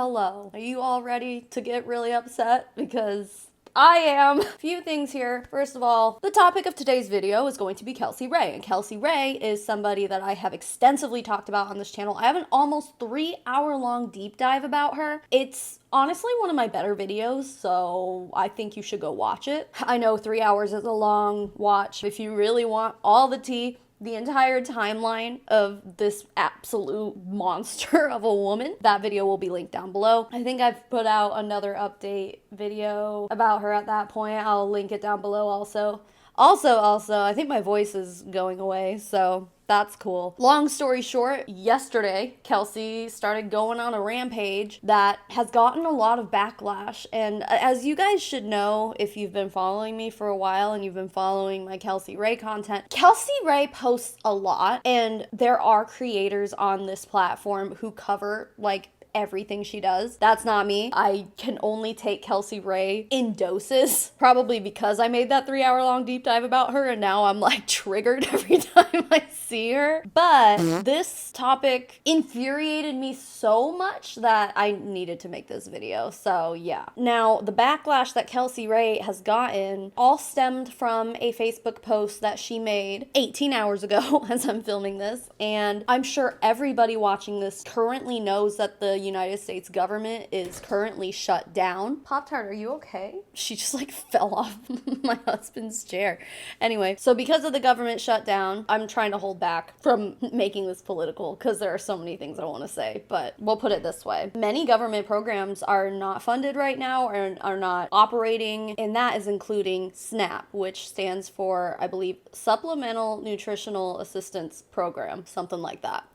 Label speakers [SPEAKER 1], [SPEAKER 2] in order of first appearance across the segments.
[SPEAKER 1] hello. Are you all ready to get really upset? Because I am. A few things here. First of all, the topic of today's video is going to be Kelsey Rhae. And Kelsey Rhae is somebody that I have extensively talked about on this channel. I have an almost 3-hour-long deep dive about her. It's honestly one of my better videos, so I think you should go watch it. I know 3 hours is a long watch. If you really want all the tea, the entire timeline of this absolute monster of a woman, that video will be linked down below. I think I've put out another update video about her at that point. I'll link it down below also. Also, I think my voice is going away, so that's cool. Long story short, yesterday, Kelsey started going on a rampage that has gotten a lot of backlash. And as you guys should know, if you've been following me for a while and you've been following my Kelsey Rhae content, Kelsey Rhae posts a lot, and there are creators on this platform who cover, like, everything she does. That's not me. I can only take Kelsey Rhae in doses, probably because I made that 3-hour-long deep dive about her and now I'm like triggered every time I see her. But this topic infuriated me so much that I needed to make this video. So yeah. Now, the backlash that Kelsey Rhae has gotten all stemmed from a Facebook post that she made 18 hours ago as I'm filming this. And I'm sure everybody watching this currently knows that the United States government is currently shut down. Pop-Tart, are you okay? She just like fell off my husband's chair. Anyway, so because of the government shutdown, I'm trying to hold back from making this political because there are so many things I want to say, but we'll put it this way. Many government programs are not funded right now or are not operating, and that is including SNAP, which stands for, I believe, Supplemental Nutritional Assistance Program, something like that.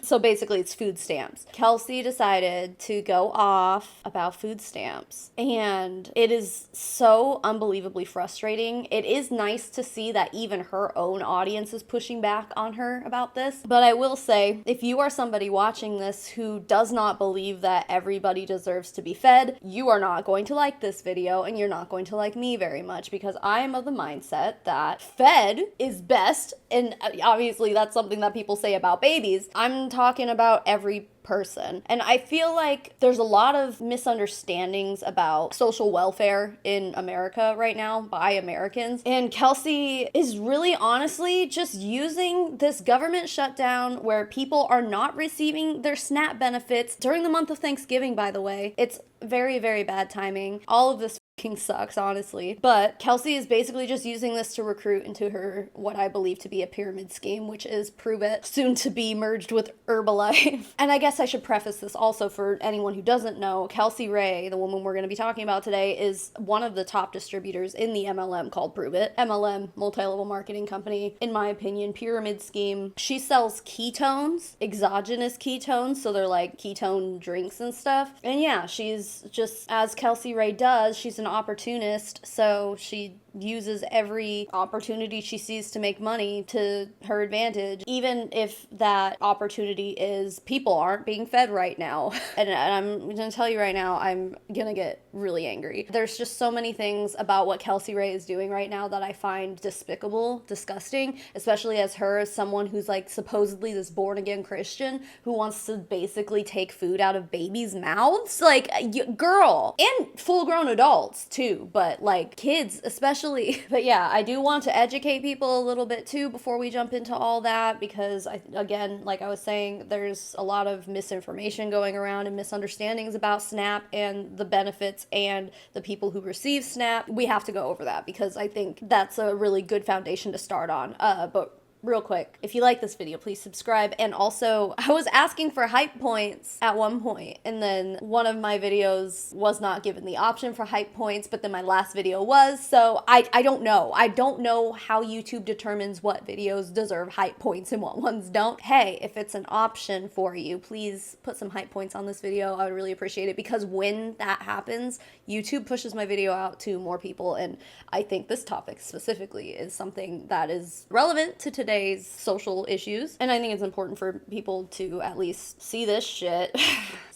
[SPEAKER 1] So basically it's food stamps. Kelsey decided to go off about food stamps, and it is so unbelievably frustrating. It is nice to see that even her own audience is pushing back on her about this, but I will say, if you are somebody watching this who does not believe that everybody deserves to be fed, you are not going to like this video, and you're not going to like me very much, because I am of the mindset that fed is best, and obviously that's something that people say about babies. I'm talking about every person. And I feel like there's a lot of misunderstandings about social welfare in America right now by Americans. And Kelsey is really honestly just using this government shutdown where people are not receiving their SNAP benefits during the month of Thanksgiving, by the way. It's very, very bad timing. All of this sucks, honestly. But Kelsey is basically just using this to recruit into her, what I believe to be a pyramid scheme, which is Pruvit, soon to be merged with Herbalife. And I guess I should preface this also for anyone who doesn't know. Kelsey Rhae, the woman we're going to be talking about today, is one of the top distributors in the MLM called Pruvit. MLM, multi-level marketing company, in my opinion, pyramid scheme. She sells ketones, exogenous ketones, so they're like ketone drinks and stuff. And yeah, she's just, as Kelsey Rhae does, she's an opportunist, so she uses every opportunity she sees to make money to her advantage, even if that opportunity is people aren't being fed right now. And I'm gonna tell you right now, I'm gonna get really angry. There's just so many things about what Kelsey Rhae is doing right now that I find despicable, disgusting, especially as someone who's like supposedly this born-again Christian who wants to basically take food out of babies' mouths. Like, girl, and full-grown adults too, but like kids especially. But yeah, I do want to educate people a little bit too before we jump into all that, because again, like I was saying, there's a lot of misinformation going around and misunderstandings about SNAP and the benefits and the people who receive SNAP. We have to go over that because I think that's a really good foundation to start on. But real quick, if you like this video, please subscribe. And also, I was asking for hype points at one point, and then one of my videos was not given the option for hype points, but then my last video was. So I don't know. I don't know how YouTube determines what videos deserve hype points and what ones don't. Hey, if it's an option for you, please put some hype points on this video. I would really appreciate it, because when that happens, YouTube pushes my video out to more people, and I think this topic specifically is something that is relevant to today's social issues, and I think it's important for people to at least see this shit.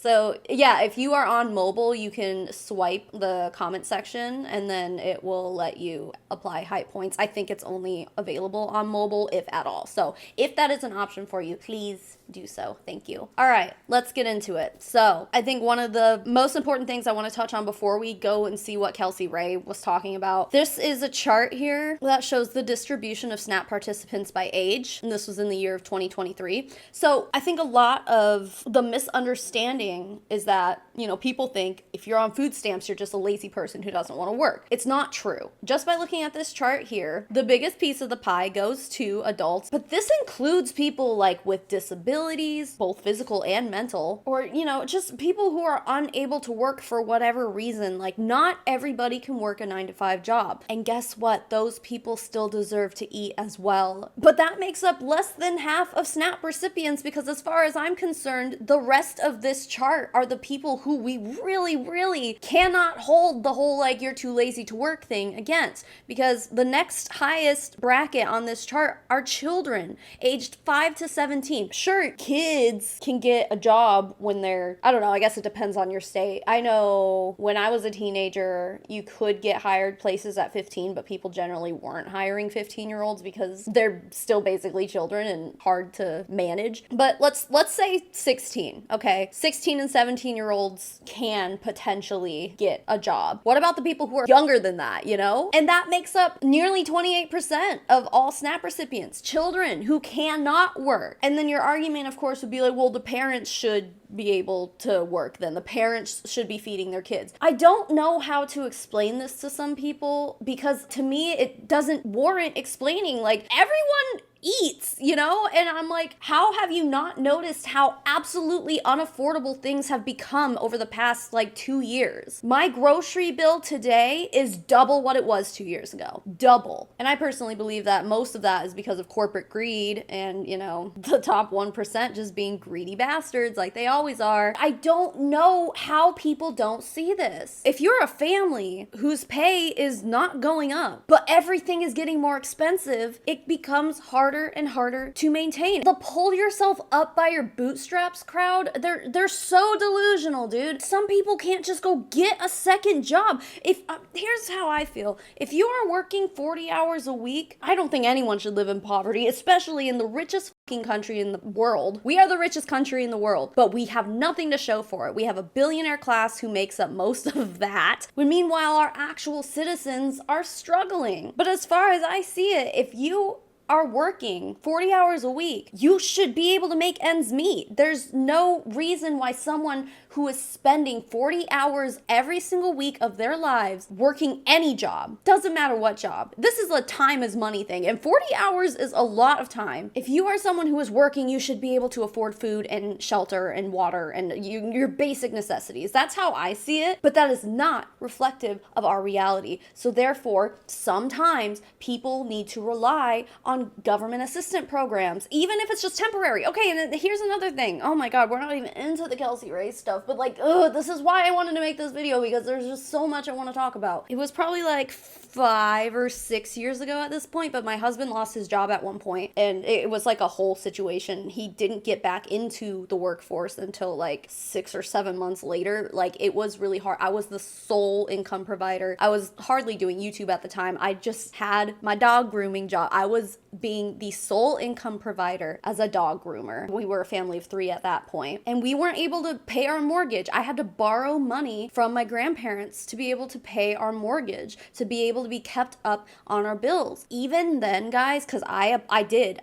[SPEAKER 1] So yeah, if you are on mobile, you can swipe the comment section and then it will let you apply height points. I think it's only available on mobile, if at all. So if that is an option for you, please do so. Thank you. All right, let's get into it. So I think one of the most important things I want to touch on before we go and see what Kelsey Rhae was talking about, this is a chart here that shows the distribution of SNAP participants by age, and this was in the year of 2023. So I think a lot of the misunderstanding is that, you know, people think if you're on food stamps, you're just a lazy person who doesn't want to work. It's not true. Just by looking at this chart here, the biggest piece of the pie goes to adults, but this includes people like with disabilities, both physical and mental, or, you know, just people who are unable to work for whatever reason. Like, not everybody can work a 9-to-5 job. And guess what? Those people still deserve to eat as well. But that makes up less than half of SNAP recipients, because as far as I'm concerned, the rest of this chart are the people who we really cannot hold the whole like you're too lazy to work thing against, because the next highest bracket on this chart are children aged 5 to 17. Sure, kids can get a job when they're, I don't know, I guess it depends on your state. I know when I was a teenager, you could get hired places at 15, but people generally weren't hiring 15-year-olds because they're still basically children and hard to manage. But let's say 16, okay? 16 and 17-year-olds can potentially get a job. What about the people who are younger than that, you know? And that makes up nearly 28% of all SNAP recipients, children who cannot work. And then your argument, of course, would be like, well, the parents should be able to work, then the parents should be feeding their kids. I don't know how to explain this to some people, because to me it doesn't warrant explaining. Like, everyone eats, you know? And I'm like, how have you not noticed how absolutely unaffordable things have become over the past like 2 years? My grocery bill today is double what it was 2 years ago. Double. And I personally believe that most of that is because of corporate greed and, you know, the top 1% just being greedy bastards like they always are. I don't know how people don't see this. If you're a family whose pay is not going up, but everything is getting more expensive, it becomes harder and harder to maintain. The pull yourself up by your bootstraps crowd, they're so delusional, dude. Some people can't just go get a second job. Here's how I feel. If you are working 40 hours a week, I don't think anyone should live in poverty, especially in the richest fucking country in the world. We are the richest country in the world, but we have nothing to show for it. We have a billionaire class who makes up most of that, when meanwhile our actual citizens are struggling. But as far as I see it, if you are working 40 hours a week, you should be able to make ends meet. There's no reason why someone who is spending 40 hours every single week of their lives working any job, doesn't matter what job. This is a time is money thing, and 40 hours is a lot of time. If you are someone who is working, you should be able to afford food and shelter and water and your basic necessities. That's how I see it, but that is not reflective of our reality. So therefore, sometimes people need to rely on government assistance programs, even if it's just temporary. Okay, and here's another thing. Oh my God, we're not even into the Kelsey Rhae stuff, but like, this is why I wanted to make this video, because there's just so much I want to talk about. It was probably like 5 or 6 years ago at this point, but my husband lost his job at one point, and it was like a whole situation. He didn't get back into the workforce until like 6 or 7 months later. Like, it was really hard. I was the sole income provider. I was hardly doing YouTube at the time. I just had my dog grooming job. I was being the sole income provider as a dog groomer. We were a family of 3 at that point, and we weren't able to pay our mortgage. I had to borrow money from my grandparents to be able to pay our mortgage, to be able to be kept up on our bills. Even then, guys, because I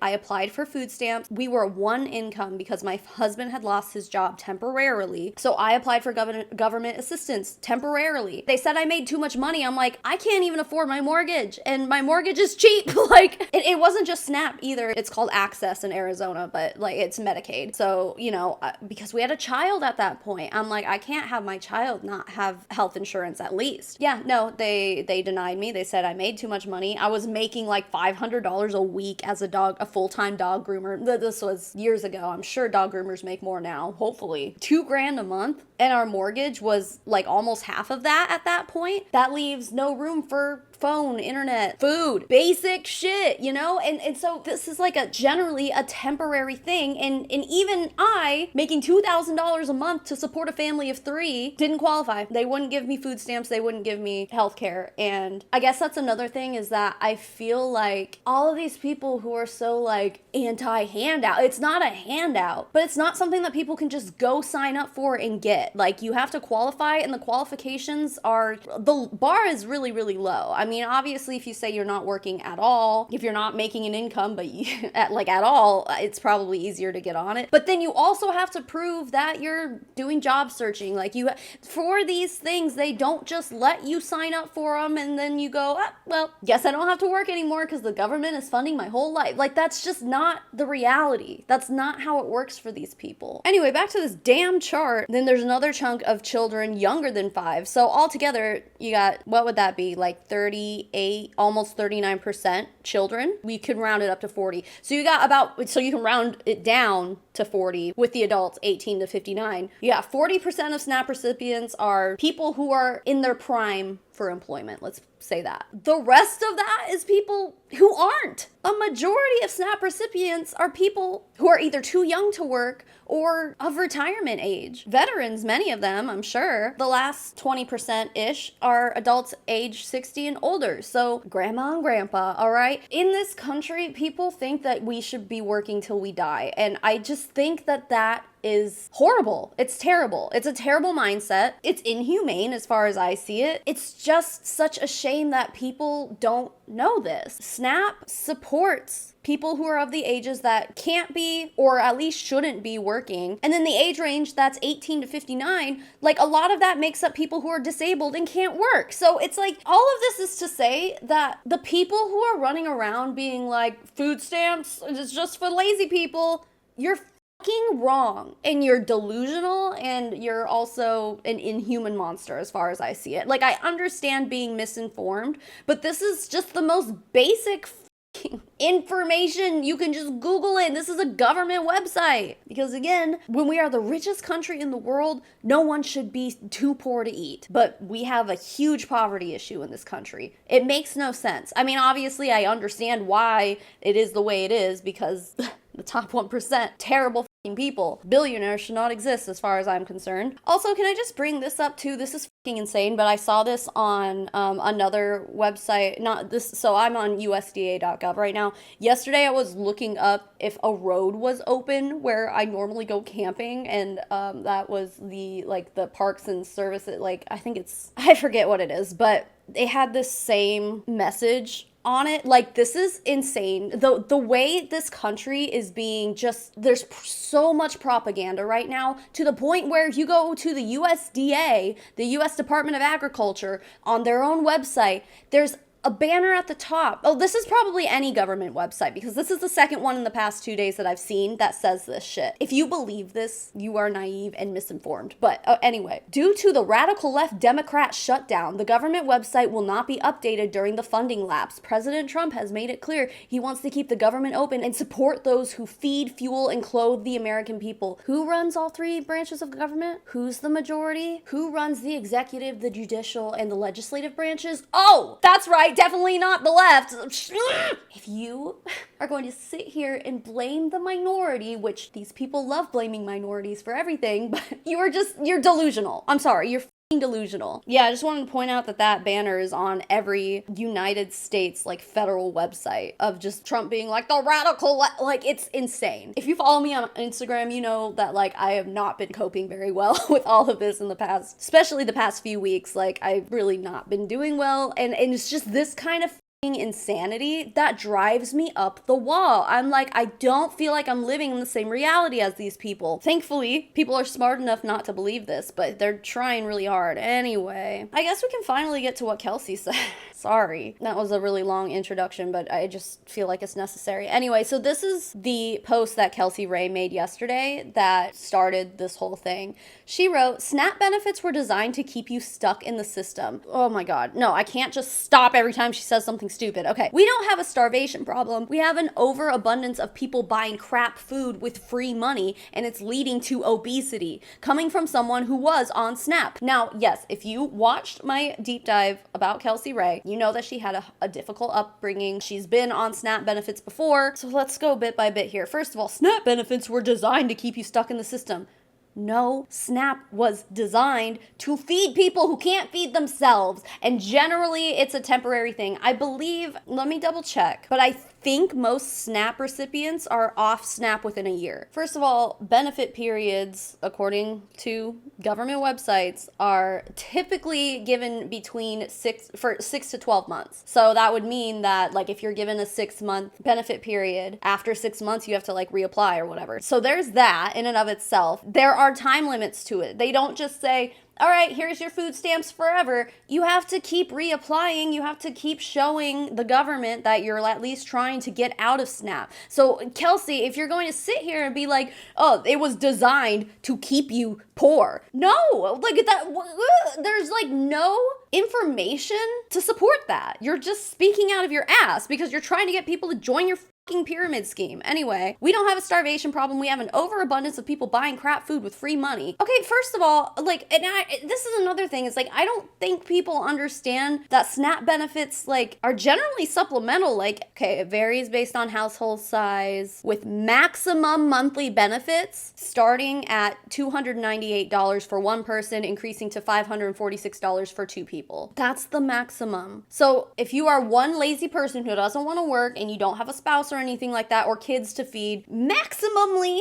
[SPEAKER 1] applied for food stamps. We were one income because my husband had lost his job temporarily. So I applied for government assistance temporarily. They said I made too much money. I'm like, I can't even afford my mortgage, and my mortgage is cheap. Like, it wasn't just SNAP either. It's called Access in Arizona, but like, it's Medicaid. So, you know, because we had a child at that point, I'm like, I can't have my child not have health insurance at least. Yeah, no, they denied me. They said I made too much money. I was making like $500 a week as a full-time dog groomer. This was years ago. I'm sure dog groomers make more now, hopefully. $2,000 a month. And our mortgage was like almost half of that at that point. That leaves no room for phone, internet, food, basic shit, you know? And so this is like generally a temporary thing. And even I, making $2,000 a month to support a family of 3, didn't qualify. They wouldn't give me food stamps. They wouldn't give me healthcare. And I guess that's another thing, is that I feel like all of these people who are so like anti-handout, it's not a handout, but it's not something that people can just go sign up for and get. Like, you have to qualify, and the qualifications are, the bar is really, really low. I mean, obviously, if you say you're not working at all, if you're not making an income, but at all, it's probably easier to get on it. But then you also have to prove that you're doing job searching. Like, for these things, they don't just let you sign up for them and then you go, well, guess I don't have to work anymore because the government is funding my whole life. Like, that's just not the reality. That's not how it works for these people. Anyway, back to this damn chart. Then there's another chunk of children younger than 5. So altogether, you got, what would that be? Like 38, almost 39% children. We could round it up to 40. So you got so you can round it down to 40 with the adults 18 to 59. You got 40% of SNAP recipients are people who are in their prime for employment. Let's say that. The rest of that is people who aren't. A majority of SNAP recipients are people who are either too young to work or of retirement age. Veterans, many of them, I'm sure. The last 20%-ish are adults age 60 and older. So grandma and grandpa, all right? In this country, people think that we should be working till we die. And I just think that that is horrible. It's terrible. It's a terrible mindset. It's inhumane as far as I see it. It's just such a shame that people don't know this. SNAP supports people who are of the ages that can't be, or at least shouldn't be, working. And then the age range that's 18 to 59, like, a lot of that makes up people who are disabled and can't work. So it's like, all of this is to say that the people who are running around being like, food stamps is just for lazy people, you're fucking wrong, and you're delusional, and you're also an inhuman monster as far as I see it. Like, I understand being misinformed, but this is just the most basic information. You can just Google it. This is a government website. Because again, when we are the richest country in the world, no one should be too poor to eat. But we have a huge poverty issue in this country. It makes no sense. I mean, obviously, I understand why it is the way it is, because the top 1%, terrible people. Billionaires should not exist as far as I'm concerned. Also, can I just bring this up too? This is fucking insane, but I saw this on another website. Not this, so I'm on USDA.gov right now. Yesterday I was looking up if a road was open where I normally go camping, and that was the Parks and Services, I forget what it is, but they had this same message on it. Like, this is insane. The way this country is being there's so much propaganda right now, to the point where you go to the USDA, the US Department of Agriculture, on their own website, there's a banner at the top. Oh, this is probably any government website, because this is the second one in the past 2 days that I've seen that says this shit. If you believe this, you are naive and misinformed. But anyway, due to the radical left Democrat shutdown, the government website will not be updated during the funding lapse. President Trump has made it clear he wants to keep the government open and support those who feed, fuel, and clothe the American people. Who runs all 3 branches of government? Who's the majority? Who runs the executive, the judicial, and the legislative branches? Oh, that's right. Definitely not the left. If you are going to sit here and blame the minority, which these people love blaming minorities for everything, but you're delusional. I'm sorry, you're delusional. Yeah, I just wanted to point out that banner is on every United States federal website, of just Trump being like the radical it's insane. If you follow me on Instagram, you know that I have not been coping very well with all of this in the past, especially the past few weeks. I've really not been doing well, and it's just this kind of insanity that drives me up the wall. I'm like, I don't feel like I'm living in the same reality as these people. Thankfully, people are smart enough not to believe this, but they're trying really hard. Anyway, I guess we can finally get to what Kelsey said. Sorry, that was a really long introduction, but I just feel like it's necessary. Anyway, so this is the post that Kelsey Rhae made yesterday that started this whole thing. She wrote, "SNAP benefits were designed to keep you stuck in the system." Oh my God. No, I can't just stop every time she says something something stupid. Okay, we don't have a starvation problem. We have an overabundance of people buying crap food with free money, and it's leading to obesity coming from someone who was on SNAP. Now, yes, if you watched my deep dive about Kelsey Rhae, you know that she had a difficult upbringing. She's been on SNAP benefits before. So let's go bit by bit here. First of all, SNAP benefits were designed to keep you stuck in the system. No, SNAP was designed to feed people who can't feed themselves. And generally, it's a temporary thing. I believe, let me double check, but I think most SNAP recipients are off SNAP within a year. First of all, benefit periods, according to government websites, are typically given between 6 to 12 months. So that would mean that, like, if you're given a 6-month benefit period, after 6 months, you have to, like, reapply or whatever. So there's that in and of itself. There are time limits to it. They don't just say, all right, here's your food stamps forever. You have to keep reapplying. You have to keep showing the government that you're at least trying to get out of SNAP. So, Kelsey, if you're going to sit here and be like, oh, it was designed to keep you poor. No, like that, there's like no information to support that. You're just speaking out of your ass because you're trying to get people to join your pyramid scheme. Anyway, we don't have a starvation problem. We have an overabundance of people buying crap food with free money. Okay, first of all, like, this is another thing. It's like, I don't think people understand that SNAP benefits, like, are generally supplemental. Like, okay, it varies based on household size, with maximum monthly benefits starting at $298 for one person, increasing to $546 for two people. That's the maximum. So if you are one lazy person who doesn't want to work and you don't have a spouse or anything like that, or kids to feed, maximally,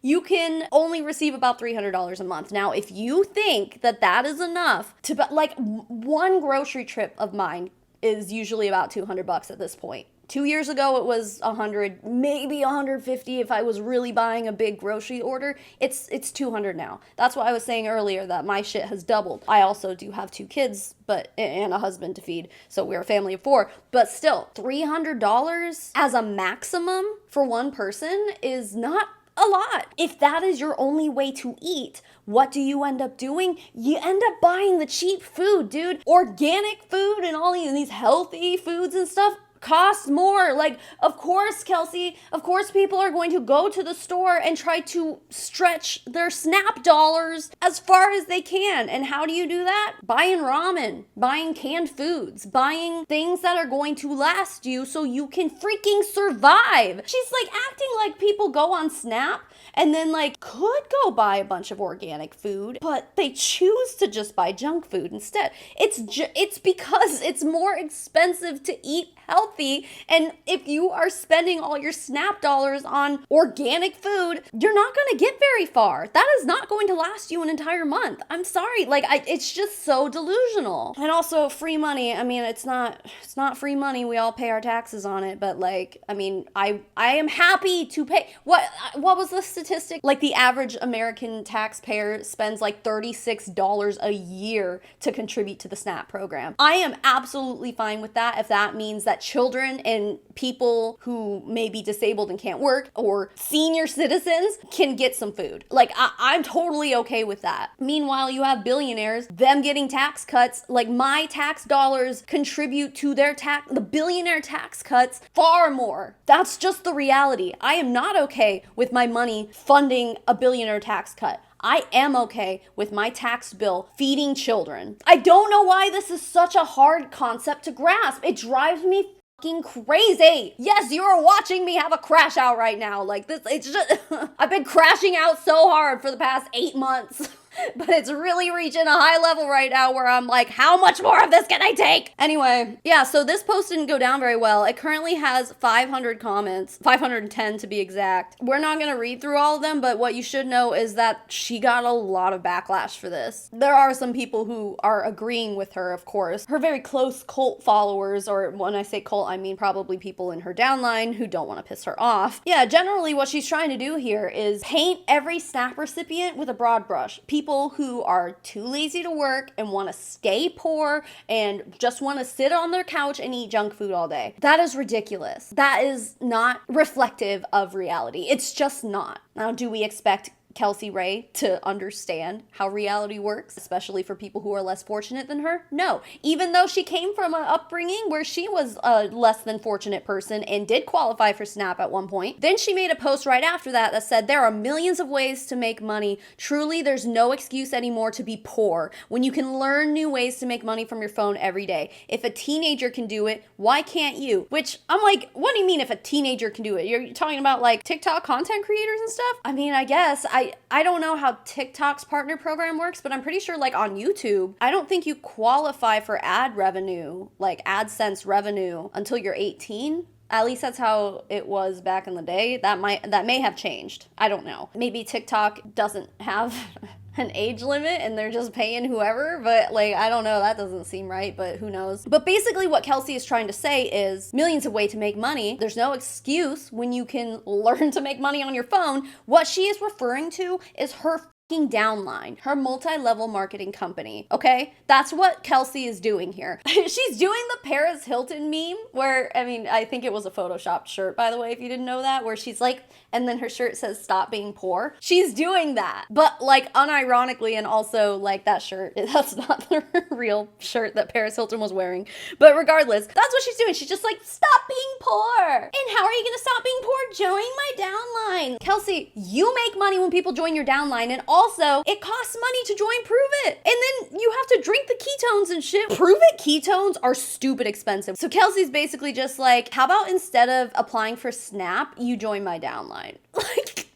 [SPEAKER 1] you can only receive about $300 a month. Now, if you think that that is enough to, like, one grocery trip of mine is usually about $200 at this point. 2 years ago, it was 100, maybe 150 if I was really buying a big grocery order. It's 200 now. That's why I was saying earlier that my shit has doubled. I also do have 2 kids, and a husband to feed, so we're a family of 4. But still, $300 as a maximum for one person is not a lot. If that is your only way to eat, what do you end up doing? You end up buying the cheap food, dude. Organic food and all these healthy foods and stuff costs more. Like, of course, Kelsey, of course people are going to go to the store and try to stretch their SNAP dollars as far as they can. And how do you do that? Buying ramen, buying canned foods, buying things that are going to last you so you can freaking survive. She's like acting like people go on SNAP and then like could go buy a bunch of organic food, but they choose to just buy junk food instead. It's because it's more expensive to eat healthy, and if you are spending all your SNAP dollars on organic food, you're not going to get very far. That is not going to last you an entire month. I'm sorry, like it's just so delusional. And also free money. I mean, it's not free money. We all pay our taxes on it, but like, I mean, I am happy to pay. What was the statistic? Like the average American taxpayer spends like $36 a year to contribute to the SNAP program. I am absolutely fine with that if that means that children and people who may be disabled and can't work, or senior citizens, can get some food. Like, I'm totally okay with that. Meanwhile, you have billionaires, them getting tax cuts. Like, my tax dollars contribute to the billionaire tax cuts far more. That's just the reality. I am not okay with my money funding a billionaire tax cut. I am okay with my tax bill feeding children. I don't know why this is such a hard concept to grasp. It drives me fucking crazy. Yes, you are watching me have a crash out right now. Like this, it's just, I've been crashing out so hard for the past 8 months. But it's really reaching a high level right now where I'm like, how much more of this can I take? Anyway, yeah, so this post didn't go down very well. It currently has 500 comments, 510 to be exact. We're not going to read through all of them, but what you should know is that she got a lot of backlash for this. There are some people who are agreeing with her, of course. Her very close cult followers, or when I say cult, I mean probably people in her downline who don't want to piss her off. Yeah, generally what she's trying to do here is paint every SNAP recipient with a broad brush. People who are too lazy to work and want to stay poor and just want to sit on their couch and eat junk food all day. That is ridiculous. That is not reflective of reality. It's just not. Now, do we expect Kelsey Rhae to understand how reality works, especially for people who are less fortunate than her? No. Even though she came from an upbringing where she was a less than fortunate person and did qualify for SNAP at one point, then she made a post right after that that said, there are millions of ways to make money. Truly, there's no excuse anymore to be poor when you can learn new ways to make money from your phone every day. If a teenager can do it, why can't you? Which I'm like, what do you mean if a teenager can do it? You're talking about like TikTok content creators and stuff? I mean, I guess I don't know how TikTok's partner program works, but I'm pretty sure like on YouTube, I don't think you qualify for ad revenue, like AdSense revenue until you're 18. At least that's how it was back in the day. That may have changed. I don't know. Maybe TikTok doesn't have an age limit and they're just paying whoever, but like, I don't know, that doesn't seem right, but who knows. But basically what Kelsey is trying to say is millions of ways to make money. There's no excuse when you can learn to make money on your phone. What she is referring to is her Downline, her multi-level marketing company, okay? That's what Kelsey is doing here. She's doing the Paris Hilton meme where, I mean, I think it was a photoshopped shirt, by the way, if you didn't know that, where she's like, and then her shirt says, stop being poor. She's doing that, but like unironically, and also like that shirt, that's not the real shirt that Paris Hilton was wearing. But regardless, that's what she's doing. She's just like, stop being poor. And how are you gonna stop being poor? Join my downline. Kelsey, you make money when people join your downline, and also, it costs money to join Pruvit. And then you have to drink the ketones and shit. Pruvit ketones are stupid expensive. So Kelsey's basically just like, how about instead of applying for SNAP, you join my downline? Like,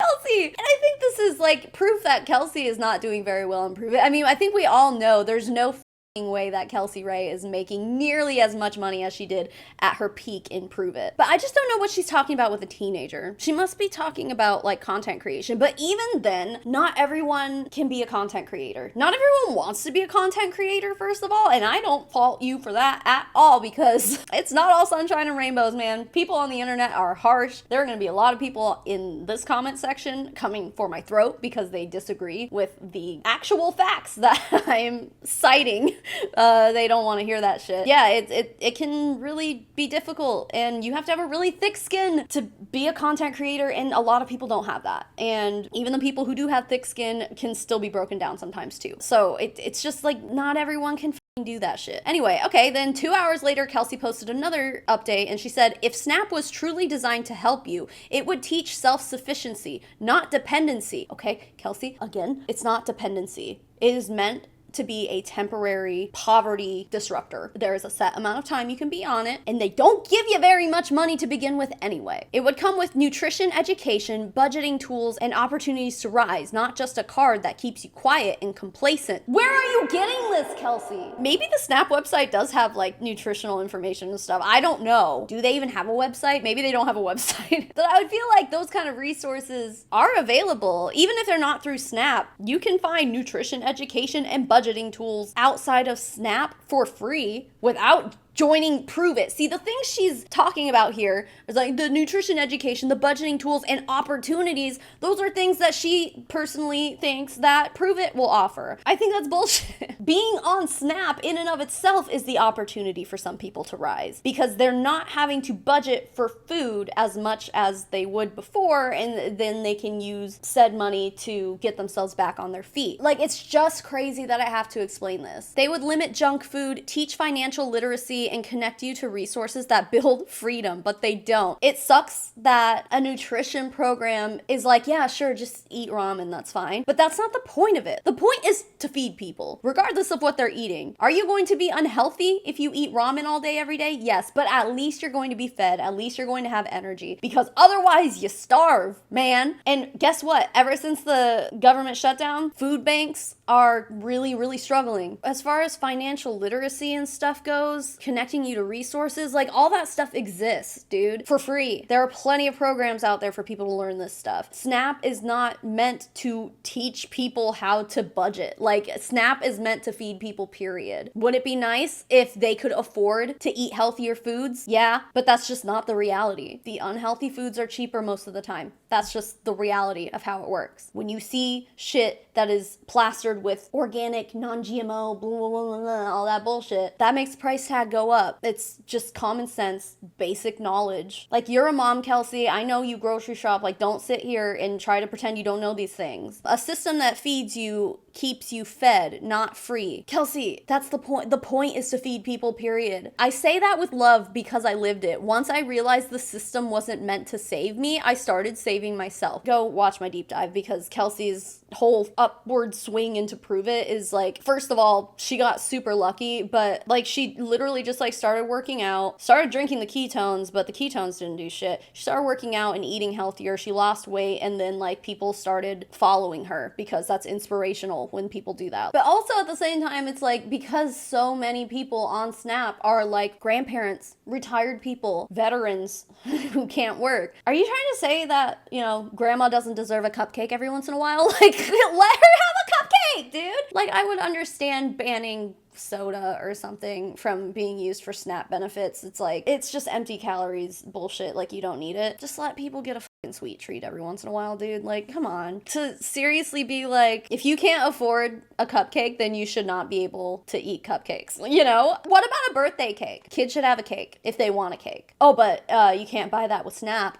[SPEAKER 1] Kelsey. And I think this is like proof that Kelsey is not doing very well in Pruvit. I mean, I think we all know there's no way that Kelsey Rhae is making nearly as much money as she did at her peak in Pruvit. But I just don't know what she's talking about with a teenager. She must be talking about like content creation. But even then, not everyone can be a content creator. Not everyone wants to be a content creator, first of all, and I don't fault you for that at all, because it's not all sunshine and rainbows, man. People on the internet are harsh. There are going to be a lot of people in this comment section coming for my throat because they disagree with the actual facts that I'm citing. They don't want to hear that shit. Yeah, it can really be difficult, and you have to have a really thick skin to be a content creator, and a lot of people don't have that. And even the people who do have thick skin can still be broken down sometimes too. So it's just like not everyone can do that shit. Anyway, okay, then 2 hours later, Kelsey posted another update, and she said, if SNAP was truly designed to help you, it would teach self-sufficiency, not dependency. Okay, Kelsey, again, it's not dependency. It is meant to be a temporary poverty disruptor. There is a set amount of time you can be on it, and they don't give you very much money to begin with anyway. It would come with nutrition, education, budgeting tools, and opportunities to rise, not just a card that keeps you quiet and complacent. Where are you getting this, Kelsey? Maybe the SNAP website does have like nutritional information and stuff. I don't know. Do they even have a website? Maybe they don't have a website. But I would feel like those kind of resources are available. Even if they're not through SNAP, you can find nutrition, education, and budgeting tools outside of SNAP for free without joining Pruvit. See, the things she's talking about here is like the nutrition education, the budgeting tools, and opportunities. Those are things that she personally thinks that Pruvit will offer. I think that's bullshit. Being on SNAP in and of itself is the opportunity for some people to rise, because they're not having to budget for food as much as they would before, and then they can use said money to get themselves back on their feet. Like, it's just crazy that I have to explain this. They would limit junk food, teach financial literacy, and connect you to resources that build freedom, but they don't. It sucks that a nutrition program is like, yeah, sure, just eat ramen, that's fine. But that's not the point of it. The point is to feed people, regardless of what they're eating. Are you going to be unhealthy if you eat ramen all day, every day? Yes, but at least you're going to be fed. At least you're going to have energy, because otherwise you starve, man. And guess what? Ever since the government shutdown, food banks are really struggling. As far as financial literacy and stuff goes, connecting you to resources, like all that stuff exists, dude, for free. There are plenty of programs out there for people to learn this stuff. SNAP is not meant to teach people how to budget. Like, SNAP is meant to feed people, period. Would it be nice if they could afford to eat healthier foods? Yeah, but that's just not the reality. The unhealthy foods are cheaper most of the time. That's just the reality of how it works. When you see shit that is plastered with organic, non-GMO, blah, blah, blah, blah, all that bullshit, that makes the price tag go go up. It's just common sense, basic knowledge. Like, you're a mom, Kelsey. I know you grocery shop. Like, don't sit here and try to pretend you don't know these things. A system that feeds you keeps you fed, not free. Kelsey, that's the point. The point is to feed people, period. I say that with love because I lived it. Once I realized the system wasn't meant to save me, I started saving myself. Go watch my deep dive because Kelsey's whole upward swing into Pruvit is like, first of all, she got super lucky, but like she literally just like started working out, started drinking the ketones, but the ketones didn't do shit. She started working out and eating healthier. She lost weight, and then like people started following her because that's inspirational when people do that. But also at the same time, it's like, because so many people on Snap are like grandparents, retired people, veterans who can't work. Are you trying to say that, you know, grandma doesn't deserve a cupcake every once in a while? Like, let her have a cupcake, dude. Like, I would understand banning soda or something from being used for SNAP benefits. It's like, it's just empty calories bullshit. Like, you don't need it. Just let people get a fucking sweet treat every once in a while, dude. Like, come on. To seriously be like, if you can't afford a cupcake, then you should not be able to eat cupcakes. You know? What about a birthday cake? Kids should have a cake if they want a cake. Oh, but you can't buy that with SNAP.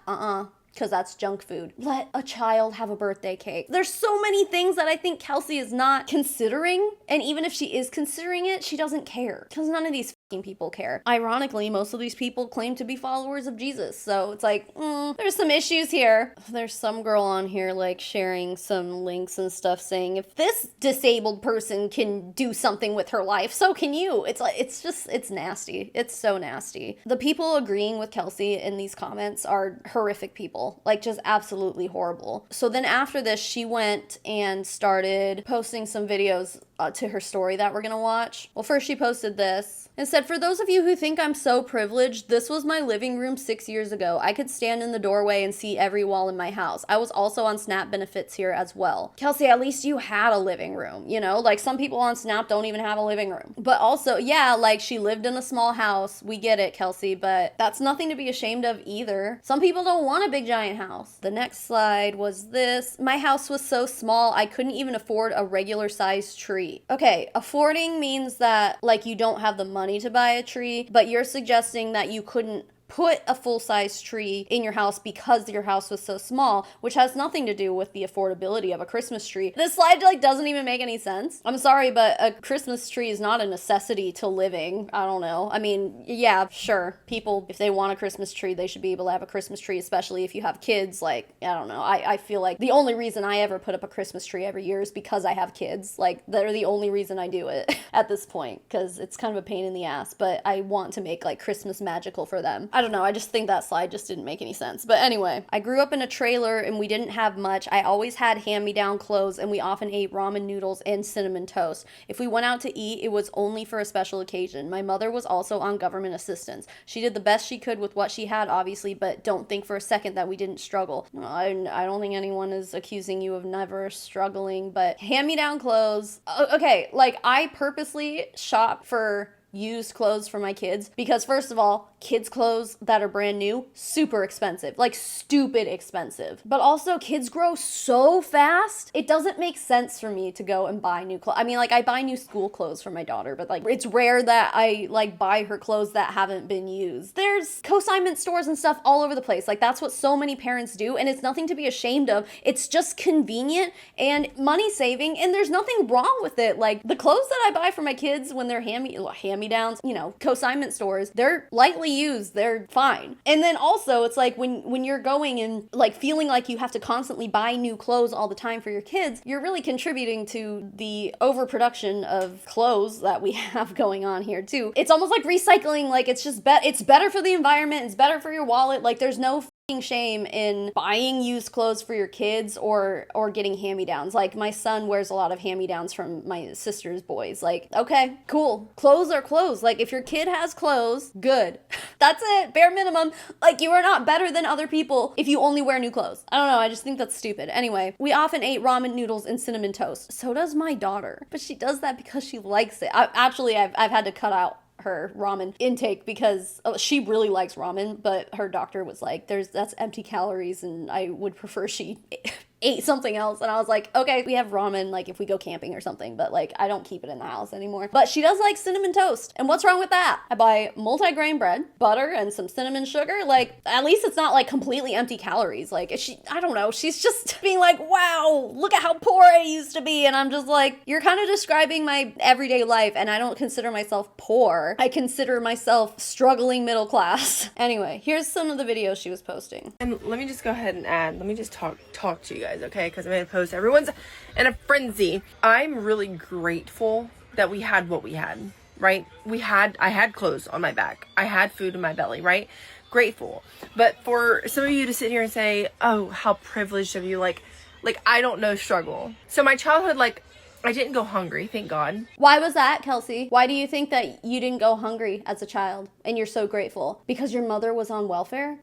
[SPEAKER 1] Because that's junk food. Let a child have a birthday cake. There's so many things that I think Kelsey is not considering, and even if she is considering it, she doesn't care. Because none of these fucking people care. Ironically, most of these people claim to be followers of Jesus, so it's like, there's some issues here. There's some girl on here like sharing some links and stuff saying, if this disabled person can do something with her life, so can you. It's like, it's nasty. It's so nasty. The people agreeing with Kelsey in these comments are horrific people. Like, just absolutely horrible. So then after this, she went and started posting some videos to her story that we're gonna watch. Well, first she posted this and said, for those of you who think I'm so privileged, this was my living room 6 years ago. I could stand in the doorway and see every wall in my house. I was also on SNAP benefits here as well. Kelsey, at least you had a living room, you know? Like, some people on SNAP don't even have a living room. But also, yeah, like, she lived in a small house. We get it, Kelsey, but that's nothing to be ashamed of either. Some people don't want a big giant house. The next slide was this. My house was so small, I couldn't even afford a regular sized tree. Okay, affording means that, like, you don't have the money to buy a tree, but you're suggesting that you couldn't put a full-size tree in your house because your house was so small, which has nothing to do with the affordability of a Christmas tree. This slide like doesn't even make any sense. I'm sorry, but a Christmas tree is not a necessity to living. I don't know. I mean, yeah, sure. People, if they want a Christmas tree, they should be able to have a Christmas tree, especially if you have kids. Like, I don't know. I feel like the only reason I ever put up a Christmas tree every year is because I have kids. Like, they're the only reason I do it at this point, because it's kind of a pain in the ass, but I want to make like Christmas magical for them. I don't know, I just think that slide just didn't make any sense. But anyway, I grew up in a trailer and we didn't have much. I always had hand-me-down clothes and we often ate ramen noodles and cinnamon toast. If we went out to eat, it was only for a special occasion. My mother was also on government assistance. She did the best she could with what she had, obviously, but don't think for a second that we didn't struggle. I don't think anyone is accusing you of never struggling, but hand-me-down clothes. Okay, like, I purposely shop for used clothes for my kids because, first of all, kids clothes that are brand new, super expensive, like stupid expensive. But also, kids grow so fast, it doesn't make sense for me to go and buy new clothes. I mean, like, I buy new school clothes for my daughter, but like, it's rare that I like buy her clothes that haven't been used. There's consignment stores and stuff all over the place. Like, that's what so many parents do, and it's nothing to be ashamed of. It's just convenient and money saving, and there's nothing wrong with it. Like, the clothes that I buy for my kids when they're hand-me-downs, you know, consignment stores, they're lightly used, they're fine. And then also, it's like when you're going and like feeling like you have to constantly buy new clothes all the time for your kids, you're really contributing to the overproduction of clothes that we have going on here too. It's almost like recycling. Like, it's just it's better for the environment, it's better for your wallet. Like, there's no shame in buying used clothes for your kids or getting hand-me-downs. Like, my son wears a lot of hand-me-downs from my sister's boys. Like, okay, cool. Clothes are clothes. Like, if your kid has clothes, good. That's it. Bare minimum. Like, you are not better than other people if you only wear new clothes. I don't know. I just think that's stupid. Anyway, we often ate ramen noodles and cinnamon toast. So does my daughter. But she does that because she likes it. I've had to cut out her ramen intake because she really likes ramen, but her doctor was like, that's empty calories and I would prefer she ate something else. And I was like, okay, we have ramen, like if we go camping or something, but like I don't keep it in the house anymore. But she does like cinnamon toast. And what's wrong with that? I buy multi-grain bread, butter, and some cinnamon sugar. Like, at least it's not like completely empty calories. Like, I don't know, she's just being like, wow, look at how poor I used to be. And I'm just like, you're kind of describing my everyday life, and I don't consider myself poor. I consider myself struggling middle class. Anyway, here's some of the videos she was posting.
[SPEAKER 2] And let me just go ahead and add, let me just talk to you guys, okay? Because I'm going to post, everyone's in a frenzy. I'm really grateful that we had what we had, right? I had clothes on my back. I had food in my belly, right? Grateful. But for some of you to sit here and say, oh, how privileged of you, like I don't know struggle. So my childhood, like, I didn't go hungry, thank God.
[SPEAKER 1] Why was that, Kelsey? Why do you think that you didn't go hungry as a child and you're so grateful? Because your mother was on welfare?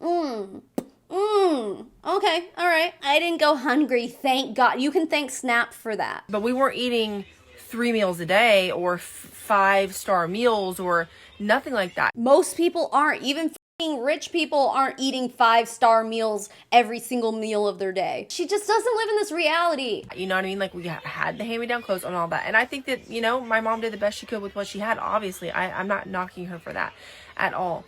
[SPEAKER 1] Okay, all right. I didn't go hungry, thank God. You can thank SNAP for that.
[SPEAKER 2] But we weren't eating 3 meals a day or 5-star meals or nothing like that.
[SPEAKER 1] Most people aren't. Even rich people aren't eating 5-star meals every single meal of their day. She just doesn't live in this reality.
[SPEAKER 2] You know what I mean? Like, we had the hand-me-down clothes and all that. And I think that, you know, my mom did the best she could with what she had. Obviously, I'm not knocking her for that at all.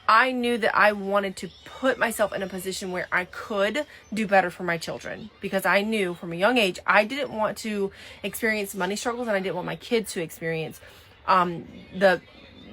[SPEAKER 2] I knew that I wanted to put myself in a position where I could do better for my children, because I knew from a young age I didn't want to experience money struggles, and I didn't want my kids to experience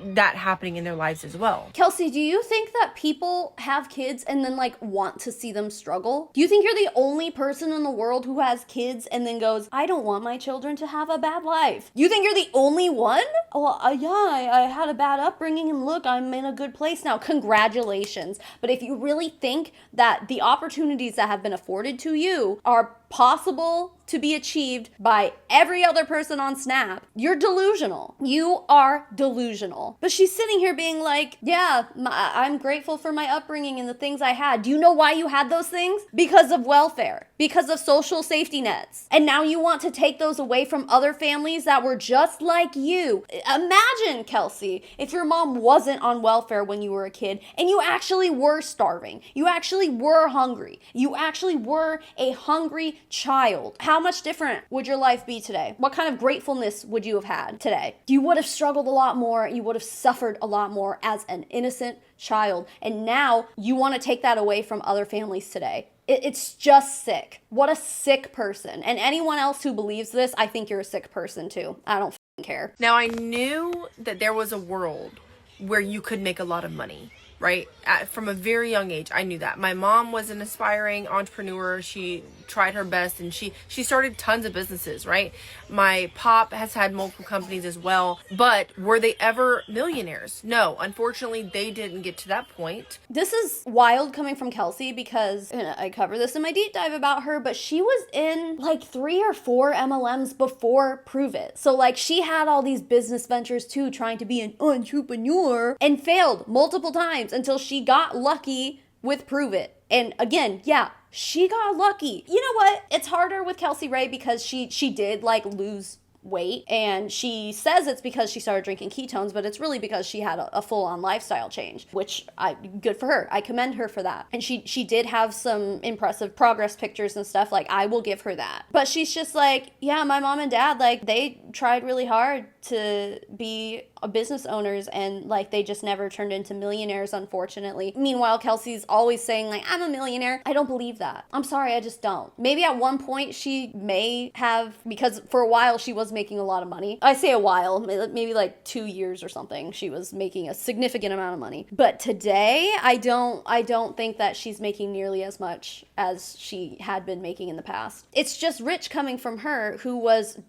[SPEAKER 2] that happening in their lives as well.
[SPEAKER 1] Kelsey, do you think that people have kids and then like want to see them struggle? Do you think you're the only person in the world who has kids and then goes, I don't want my children to have a bad life? You think you're the only one? Oh, yeah, I had a bad upbringing and look, I'm in a good place now. Congratulations. But if you really think that the opportunities that have been afforded to you are possible to be achieved by every other person on Snap, you're delusional. You are delusional. But she's sitting here being like, yeah, I'm grateful for my upbringing and the things I had. Do you know why you had those things? Because of welfare, because of social safety nets. And now you want to take those away from other families that were just like you. Imagine, Kelsey, if your mom wasn't on welfare when you were a kid and you actually were starving. You actually were hungry. You actually were a hungry child. How much different would your life be today? What kind of gratefulness would you have had today? You would have struggled a lot more. You would have suffered a lot more as an innocent child. And now you want to take that away from other families today. It's just sick. What a sick person. And anyone else who believes this, I think you're a sick person too. I don't care.
[SPEAKER 2] Now, I knew that there was a world where you could make a lot of money, right? From a very young age, I knew that. My mom was an aspiring entrepreneur. She tried her best, and she started tons of businesses, right? My pop has had multiple companies as well, but were they ever millionaires? No, unfortunately, they didn't get to that point.
[SPEAKER 1] This is wild coming from Kelsey because I cover this in my deep dive about her, but she was in like 3 or 4 MLMs before Pruvit. So like she had all these business ventures too, trying to be an entrepreneur, and failed multiple times until she got lucky with Pruvit. And again, yeah, she got lucky. You know what? It's harder with Kelsey Rhae because she did like lose weight, and she says it's because she started drinking ketones, but it's really because she had a full-on lifestyle change, which good for her. I commend her for that. And she did have some impressive progress pictures and stuff, like I will give her that. But she's just like, yeah, my mom and dad, like they tried really hard to be business owners, and like they just never turned into millionaires, unfortunately. Meanwhile, Kelsey's always saying like, I'm a millionaire. I don't believe that. I'm sorry, I just don't. Maybe at one point she may have, because for a while she was making a lot of money. I say a while, maybe like 2 years or something, she was making a significant amount of money. But today, I don't think that she's making nearly as much as she had been making in the past. It's just rich coming from her,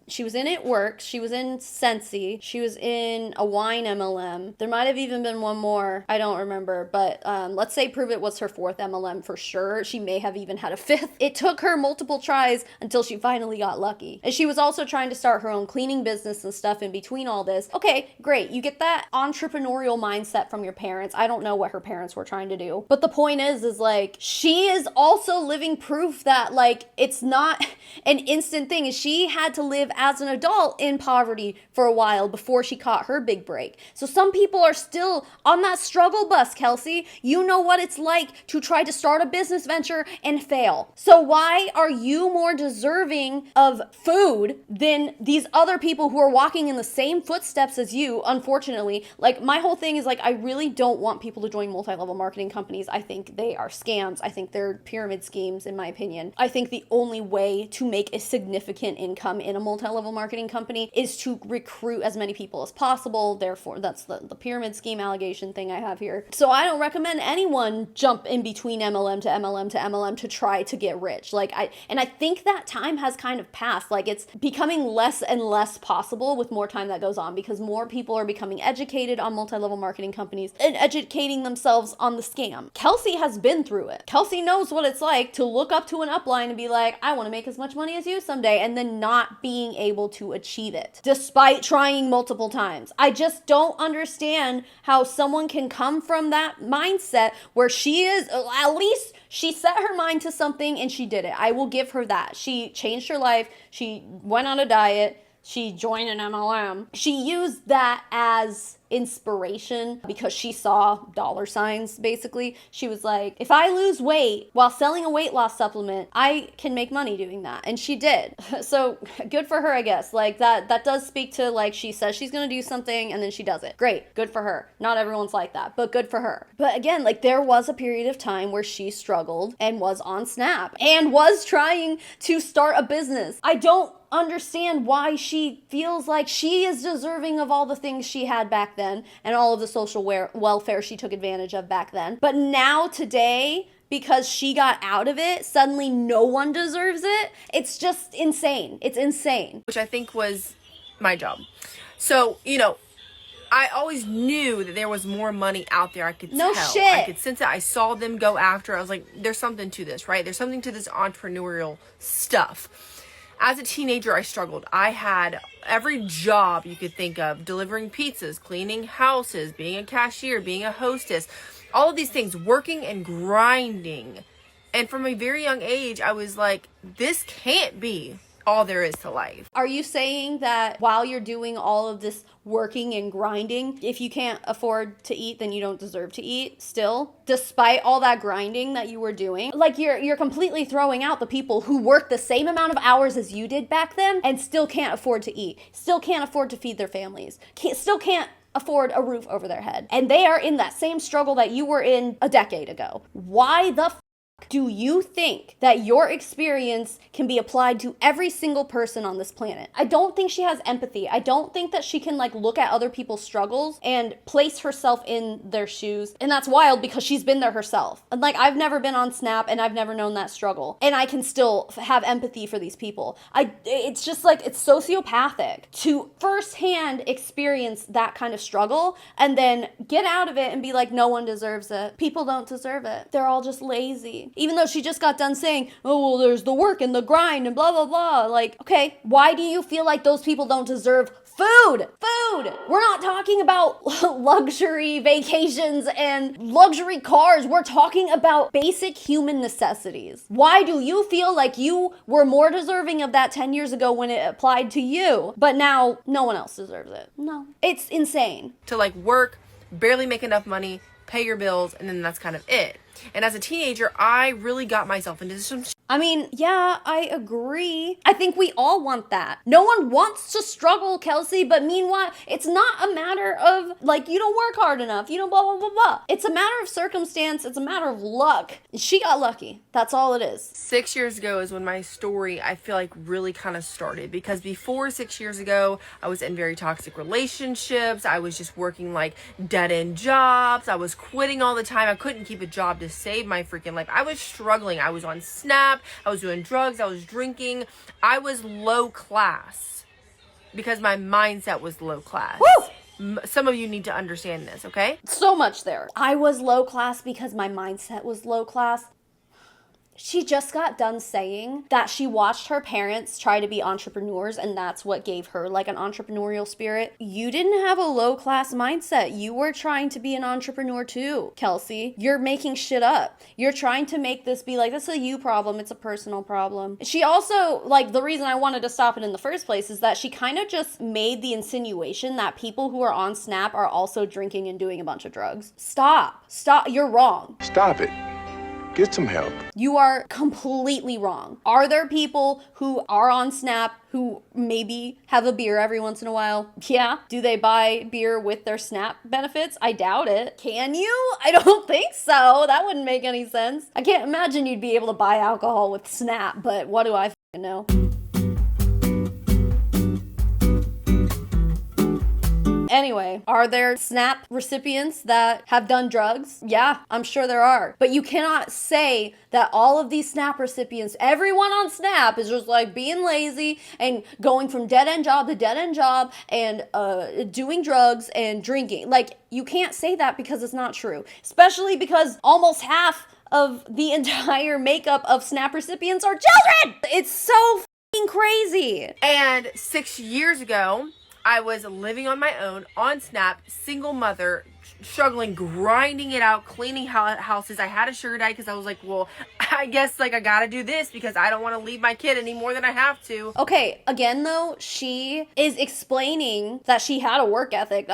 [SPEAKER 1] she was in It Works, she was in Sensi, she was in a wine MLM. There might have even been one more, I don't remember, but let's say Pruvit was her 4th MLM for sure. She may have even had a 5th. It took her multiple tries until she finally got lucky. And she was also trying to start her own cleaning business and stuff in between all this. Okay, great. You get that entrepreneurial mindset from your parents. I don't know what her parents were trying to do. But the point is like, she is also living proof that like, it's not an instant thing. She had to live as an adult in poverty for a while before she caught her big break. So some people are still on that struggle bus, Kelsey. You know what it's like to try to start a business venture and fail. So why are you more deserving of food than these other people who are walking in the same footsteps as you, unfortunately? Like, my whole thing is, like, I really don't want people to join multi-level marketing companies. I think they are scams. I think they're pyramid schemes, in my opinion. I think the only way to make a significant income in a multi-level marketing company is to recruit as many people as possible. Therefore, that's the pyramid scheme allegation thing I have here. So I don't recommend anyone jump in between MLM to MLM to MLM to try to get rich. I think that time has kind of passed. Like, it's becoming less and less possible with more time that goes on, because more people are becoming educated on multi-level marketing companies and educating themselves on the scam. Kelsey has been through it. Kelsey knows what it's like to look up to an upline and be like, I want to make as much money as you someday, and then not being able to achieve it despite trying multiple times. I just don't understand how someone can come from that mindset where she is, at least she set her mind to something and she did it. I will give her that. She changed her life. She went on a diet. She joined an MLM. She used that as inspiration because she saw dollar signs, basically. She was like, if I lose weight while selling a weight loss supplement, I can make money doing that. And she did. So good for her, I guess. Like, that does speak to, like, she says she's gonna do something and then she does it. Great. Good for her. Not everyone's like that, but good for her. But again, like, there was a period of time where she struggled and was on Snap and was trying to start a business. I don't understand why she feels like she is deserving of all the things she had back then and all of the social welfare she took advantage of back then. But now, today, because she got out of it, suddenly no one deserves it. It's just insane. It's insane.
[SPEAKER 2] Which I think was my job. So, I always knew that there was more money out there. I could tell.
[SPEAKER 1] Shit.
[SPEAKER 2] I could sense it. I saw them go after. I was like, there's something to this, right? There's something to this entrepreneurial stuff. As a teenager, I struggled. I had every job you could think of: delivering pizzas, cleaning houses, being a cashier, being a hostess, all of these things, working and grinding. And from a very young age, I was like, this can't be all there is to life.
[SPEAKER 1] Are you saying that while you're doing all of this working and grinding, if you can't afford to eat, then you don't deserve to eat still, despite all that grinding that you were doing? Like, you're completely throwing out the people who worked the same amount of hours as you did back then and still can't afford to eat, still can't afford to feed their families, still can't afford a roof over their head. And they are in that same struggle that you were in a decade ago. Why the do you think that your experience can be applied to every single person on this planet? I don't think she has empathy. I don't think that she can, like, look at other people's struggles and place herself in their shoes. And that's wild because she's been there herself. And, like, I've never been on Snap and I've never known that struggle. And I can still have empathy for these people. It's just like, it's sociopathic to firsthand experience that kind of struggle and then get out of it and be like, no one deserves it. People don't deserve it. They're all just lazy. Even though she just got done saying, oh, well, there's the work and the grind and blah, blah, blah. Like, okay, why do you feel like those people don't deserve food? We're not talking about luxury vacations and luxury cars. We're talking about basic human necessities. Why do you feel like you were more deserving of that 10 years ago when it applied to you, but now no one else deserves it? No. It's insane.
[SPEAKER 2] To, like, work, barely make enough money, pay your bills, and then that's kind of it. And as a teenager, I really got myself into some
[SPEAKER 1] I mean, yeah, I agree. I think we all want that. No one wants to struggle, Kelsey, but meanwhile, it's not a matter of, like, you don't work hard enough, you don't blah, blah, blah, blah. It's a matter of circumstance. It's a matter of luck. She got lucky. That's all it is.
[SPEAKER 2] 6 years ago is when my story, I feel like, really kind of started. Because before 6 years ago, I was in very toxic relationships. I was just working, like, dead-end jobs. I was quitting all the time. I couldn't keep a job to save my freaking life. I was struggling. I was on Snap. I was doing drugs. I was drinking. I was low class because my mindset was low class.
[SPEAKER 1] Woo!
[SPEAKER 2] Some of you need to understand this, okay?
[SPEAKER 1] So much there. I was low class because my mindset was low class. She just got done saying that she watched her parents try to be entrepreneurs and that's what gave her like an entrepreneurial spirit. You didn't have a low class mindset. You were trying to be an entrepreneur too, Kelsey. You're making shit up. You're trying to make this be like, this is a you problem. It's a personal problem. She also, like, the reason I wanted to stop it in the first place is that she kind of just made the insinuation that people who are on Snap are also drinking and doing a bunch of drugs. Stop. You're wrong.
[SPEAKER 3] Stop it. Get some help.
[SPEAKER 1] You are completely wrong. Are there people who are on Snap who maybe have a beer every once in a while? Yeah. Do they buy beer with their Snap benefits? I doubt it. Can you? I don't think so. That wouldn't make any sense. I can't imagine you'd be able to buy alcohol with Snap, but what do I know? Anyway, are there Snap recipients that have done drugs? Yeah, I'm sure there are. But you cannot say that all of these Snap recipients, everyone on Snap is just like being lazy and going from dead-end job to dead-end job and doing drugs and drinking. Like, you can't say that because it's not true. Especially because almost half of the entire makeup of Snap recipients are children! It's so f***ing crazy.
[SPEAKER 2] And 6 years ago, I was living on my own, on Snap, single mother, struggling, grinding it out, cleaning houses. I had a sugar daddy because I was like, well, I guess like I gotta do this because I don't want to leave my kid any more than I have to.
[SPEAKER 1] Okay, again though, she is explaining that she had a work ethic.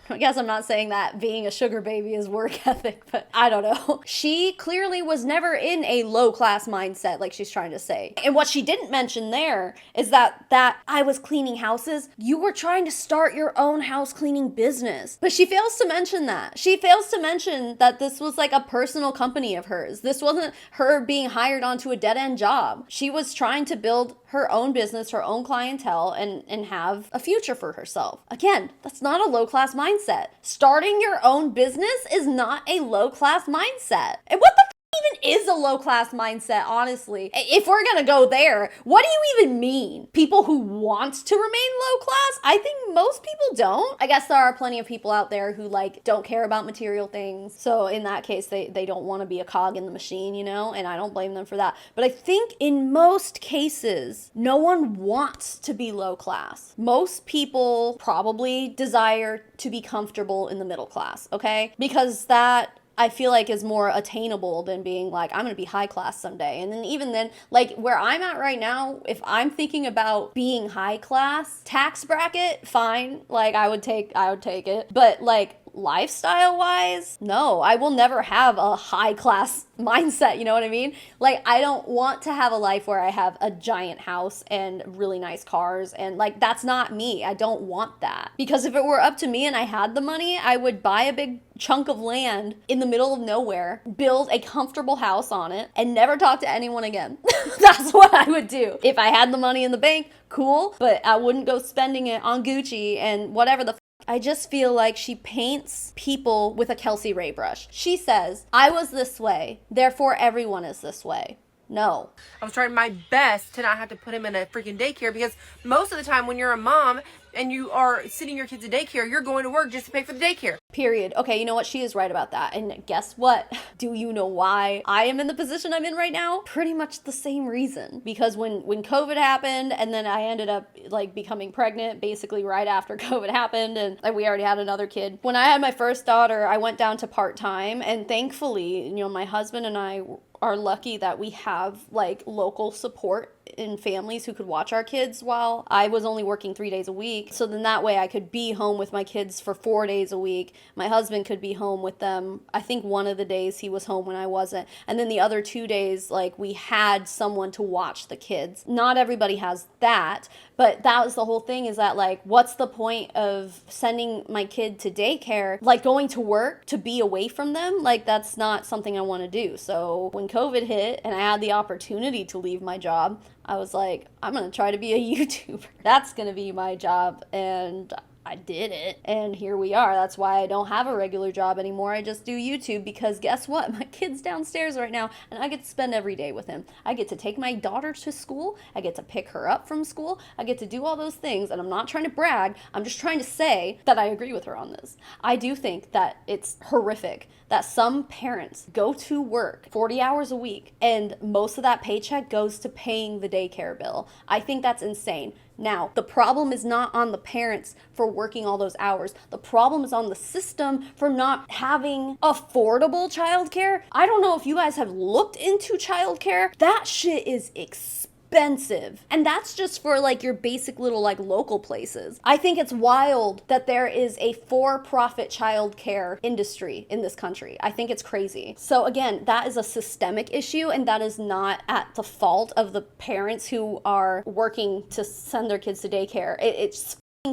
[SPEAKER 1] I guess I'm not saying that being a sugar baby is work ethic, but I don't know. She clearly was never in a low class mindset like she's trying to say. And what she didn't mention there is that I was cleaning houses. You were trying to start your own house cleaning business. But she fails to mention that. She fails to mention that this was like a personal company of hers. This wasn't her being hired onto a dead-end job. She was trying to build her own business, her own clientele, and have a future for herself. Again, that's not a low-class mindset. Starting your own business is not a low-class mindset. And what the even is a low-class mindset, honestly? If we're gonna go there, what do you even mean? People who want to remain low-class? I think most people don't. I guess there are plenty of people out there who like don't care about material things. So in that case, they don't want to be a cog in the machine, you know? And I don't blame them for that. But I think in most cases, no one wants to be low-class. Most people probably desire to be comfortable in the middle class, okay? Because that, I feel like, is more attainable than being like, I'm gonna be high class someday. And then even then, like where I'm at right now, if I'm thinking about being high class, tax bracket, fine, like I would take it. But like lifestyle wise, no, I will never have a high class mindset, you know what I mean? Like, I don't want to have a life where I have a giant house and really nice cars, and like, that's not me. I don't want that. Because if it were up to me and I had the money, I would buy a big chunk of land in the middle of nowhere, build a comfortable house on it, and never talk to anyone again. That's what I would do. If I had the money in the bank, cool, but I wouldn't go spending it on Gucci and whatever the I just feel like she paints people with a Kelsey Rhae brush. She says, I was this way, therefore everyone is this way. No.
[SPEAKER 2] I was trying my best to not have to put him in a freaking daycare because most of the time when you're a mom and you are sending your kids to daycare, you're going to work just to pay for the daycare.
[SPEAKER 1] Period. Okay, you know what? She is right about that. And guess what? Do you know why I am in the position I'm in right now? Pretty much the same reason. Because when COVID happened and then I ended up like becoming pregnant basically right after COVID happened and like, we already had another kid. When I had my first daughter, I went down to part-time, and thankfully, you know, my husband and I are lucky that we have like local support in families who could watch our kids while I was only working 3 days a week. So then that way I could be home with my kids for 4 days a week. My husband could be home with them. I think one of the days he was home when I wasn't. And then the other 2 days, like, we had someone to watch the kids. Not everybody has that, but that was the whole thing, is that like, what's the point of sending my kid to daycare, like going to work to be away from them? Like, that's not something I want to do. So when COVID hit and I had the opportunity to leave my job, I was like, I'm going to try to be a YouTuber. That's going to be my job. And I did it, and here we are. That's why I don't have a regular job anymore. I just do YouTube, because guess what? My kid's downstairs right now, and I get to spend every day with him. I get to take my daughter to school. I get to pick her up from school. I get to do all those things, and I'm not trying to brag. I'm just trying to say that I agree with her on this. I do think that it's horrific that some parents go to work 40 hours a week, and most of that paycheck goes to paying the daycare bill. I think that's insane. Now, the problem is not on the parents for working all those hours. The problem is on the system for not having affordable childcare. I don't know if you guys have looked into childcare. That shit is expensive. And that's just for like your basic little like local places. I think it's wild that there is a for-profit childcare industry in this country. I think it's crazy. So again, that is a systemic issue, and that is not at the fault of the parents who are working to send their kids to daycare. It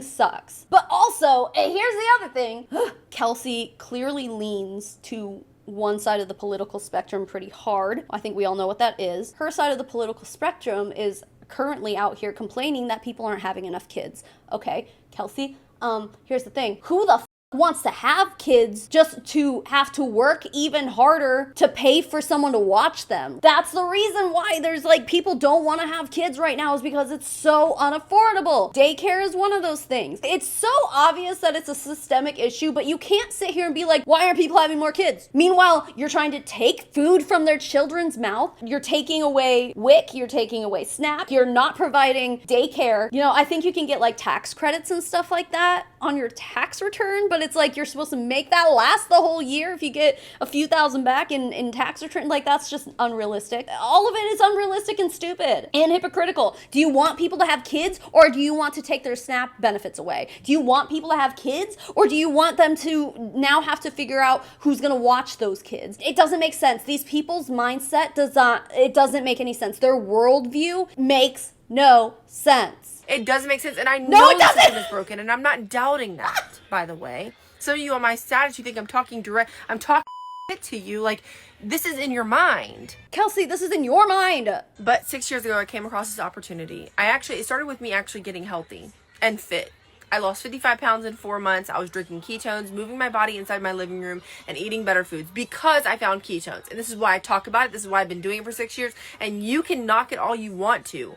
[SPEAKER 1] sucks. But also, and here's the other thing, Kelsey clearly leans to one side of the political spectrum pretty hard. I think we all know what that is. Her side of the political spectrum is currently out here complaining that people aren't having enough kids. Okay, Kelsey, here's the thing. Who the wants to have kids just to have to work even harder to pay for someone to watch them? That's the reason why there's like people don't want to have kids right now, is because it's so unaffordable. Daycare is one of those things. It's so obvious that it's a systemic issue, but you can't sit here and be like, why aren't people having more kids? Meanwhile, you're trying to take food from their children's mouth. You're taking away WIC, you're taking away SNAP, you're not providing daycare. You know, I think you can get like tax credits and stuff like that on your tax return, but it's like you're supposed to make that last the whole year if you get a few thousand back in tax return. Like, that's just unrealistic. All of it is unrealistic and stupid and hypocritical. Do you want people to have kids, or do you want to take their SNAP benefits away? Do you want people to have kids, or do you want them to now have to figure out who's gonna watch those kids? It doesn't make sense. These people's mindset doesn't make any sense. Their worldview makes no sense.
[SPEAKER 2] It doesn't make sense, and I know
[SPEAKER 1] it
[SPEAKER 2] the
[SPEAKER 1] doesn't.
[SPEAKER 2] system is broken, and I'm not doubting that, by the way. Some of you on my status, you think I'm talking shit to you, like, this is in your mind.
[SPEAKER 1] Kelsey, this is in your mind.
[SPEAKER 2] But 6 years ago, I came across this opportunity. It started with me actually getting healthy and fit. I lost 55 pounds in 4 months. I was drinking ketones, moving my body inside my living room, and eating better foods because I found ketones. And this is why I talk about it. This is why I've been doing it for 6 years. And you can knock it all you want to.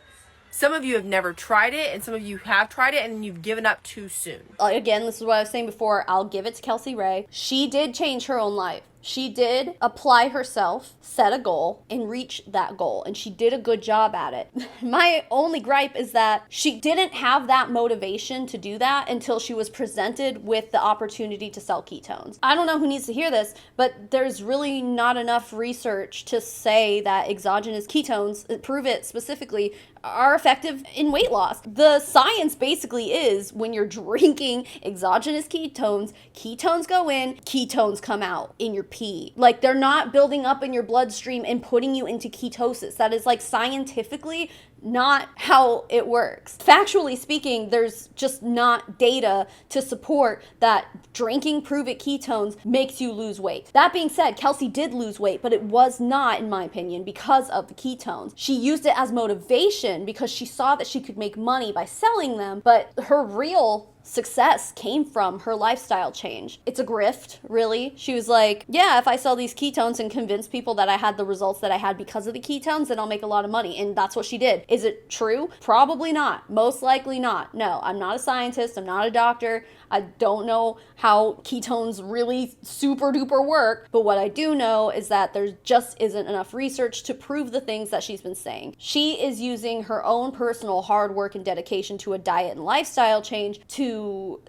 [SPEAKER 2] Some of you have never tried it, and some of you have tried it, and you've given up too soon.
[SPEAKER 1] Again, this is what I was saying before. I'll give it to Kelsey Rhae. She did change her own life. She did apply herself, set a goal, and reach that goal. And she did a good job at it. My only gripe is that she didn't have that motivation to do that until she was presented with the opportunity to sell ketones. I don't know who needs to hear this, but there's really not enough research to say that exogenous ketones, Pruvit specifically, are effective in weight loss. The science basically is when you're drinking exogenous ketones, ketones go in, ketones come out in your pee. Like, they're not building up in your bloodstream and putting you into ketosis. That is like scientifically not how it works. Factually speaking, there's just not data to support that drinking Pruvit ketones makes you lose weight. That being said, Kelsey did lose weight, but it was not, in my opinion, because of the ketones. She used it as motivation because she saw that she could make money by selling them, but her real success came from her lifestyle change. It's a grift, really. She was like, yeah, if I sell these ketones and convince people that I had the results that I had because of the ketones, then I'll make a lot of money. And that's what she did. Is it true? Probably not. Most likely not. No, I'm not a scientist. I'm not a doctor. I don't know how ketones really super duper work, but what I do know is that there just isn't enough research to prove the things that she's been saying. She is using her own personal hard work and dedication to a diet and lifestyle change to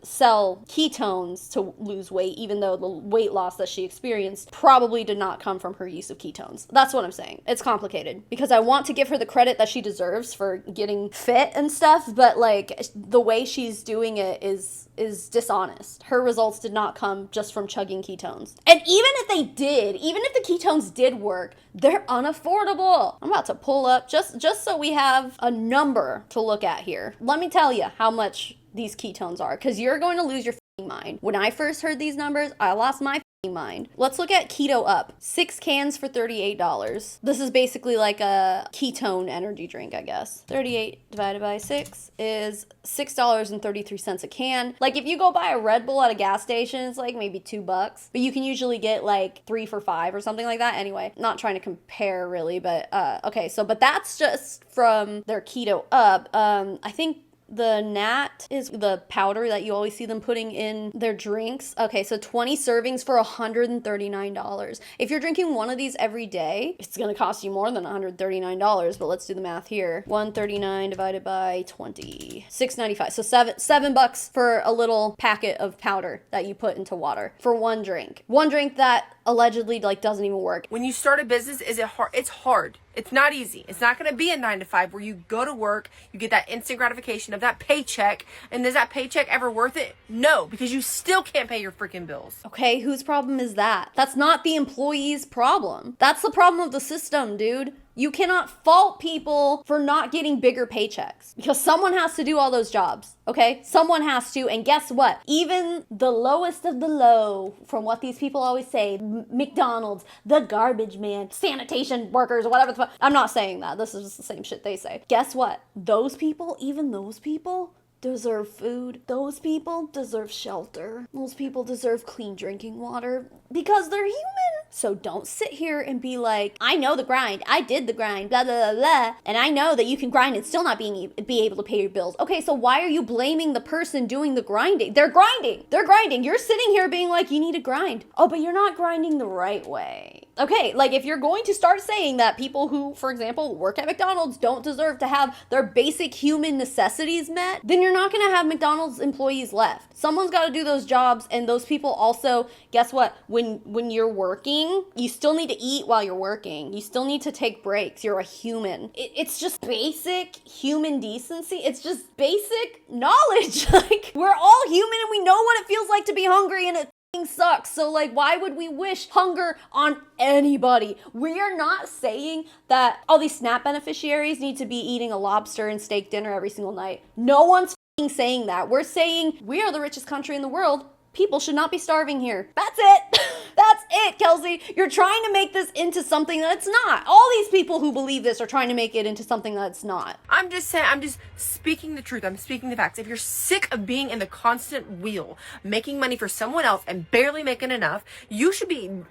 [SPEAKER 1] sell ketones to lose weight, even though the weight loss that she experienced probably did not come from her use of ketones. That's what I'm saying. It's complicated because I want to give her the credit that she deserves for getting fit and stuff, but like the way she's doing it is dishonest. Her results did not come just from chugging ketones. And even if they did, even if the ketones did work, they're unaffordable. I'm about to pull up just so we have a number to look at here. Let me tell you how much these ketones are, because you're going to lose your mind. When I first heard these numbers, I lost my mind. Let's look at Keto Up. 6 cans for $38. This is basically like a ketone energy drink, I guess. 38 divided by 6 is $6.33 a can. Like if you go buy a Red Bull at a gas station, it's like maybe $2, but you can usually get like 3 for $5 or something like that. Anyway, not trying to compare really, but okay, so but that's just from their Keto Up. I think the Nat is the powder that you always see them putting in their drinks. Okay, so 20 servings for $139. If you're drinking one of these every day, it's gonna cost you more than $139, but let's do the math here. 139 divided by 20, $6.95. So $7 for a little packet of powder that you put into water for one drink. One drink that allegedly like doesn't even work.
[SPEAKER 2] When you start a business, is it hard? It's hard. It's not easy. It's not going to be a 9 to 5 where you go to work, you get that instant gratification of that paycheck, and is that paycheck ever worth it? No, because you still can't pay your freaking bills.
[SPEAKER 1] Okay, whose problem is that? That's not the employee's problem. That's the problem of the system, dude. You cannot fault people for not getting bigger paychecks because someone has to do all those jobs, okay? Someone has to, and guess what? Even the lowest of the low, from what these people always say, McDonald's, the garbage man, sanitation workers, whatever the fuck. I'm not saying that. This is just the same shit they say. Guess what? Those people, even those people, deserve food. Those people deserve shelter. Those people deserve clean drinking water because they're human. So don't sit here and be like, I know the grind. I did the grind, blah, blah, blah, blah. And I know that you can grind and still not be able to pay your bills. Okay, so why are you blaming the person doing the grinding? They're grinding. They're grinding. You're sitting here being like, you need to grind. Oh, but you're not grinding the right way. Okay, like if you're going to start saying that people who, for example, work at McDonald's don't deserve to have their basic human necessities met, then you're not going to have McDonald's employees left. Someone's got to do those jobs, and those people also, guess what? When you're working, you still need to eat while you're working. You still need to take breaks. You're a human. It's just basic human decency. It's just basic knowledge. Like, we're all human and we know what it feels like to be hungry, and it sucks. So like, why would we wish hunger on anybody? We are not saying that all these SNAP beneficiaries need to be eating a lobster and steak dinner every single night. No one's saying that. We're saying we are the richest country in the world. People should not be starving here. That's it. That's it, Kelsey. You're trying to make this into something that it's not. All these people who believe this are trying to make it into something that it's not.
[SPEAKER 2] I'm just saying, I'm just speaking the truth. I'm speaking the facts. If you're sick of being in the constant wheel, making money for someone else and barely making enough, you should be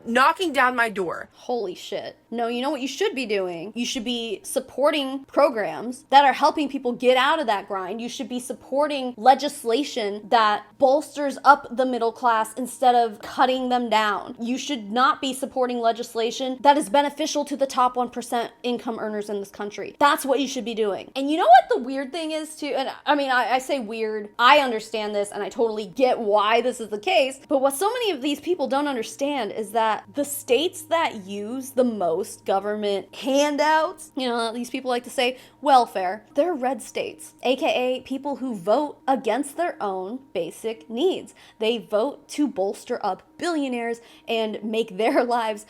[SPEAKER 2] knocking down my door.
[SPEAKER 1] Holy shit. No, you know what you should be doing? You should be supporting programs that are helping people get out of that grind. You should be supporting legislation that bolsters up the middle class instead of cutting them down. You should not be supporting legislation that is beneficial to the top 1% income earners in this country. That's what you should be doing. And you know what the weird thing is too? And I mean, I say weird. I understand this and I totally get why this is the case. But what so many of these people don't understand is that the states that use the most government handouts, you know, these people like to say welfare, they're red states, aka people who vote against their own basic needs. They vote to bolster up billionaires and make their lives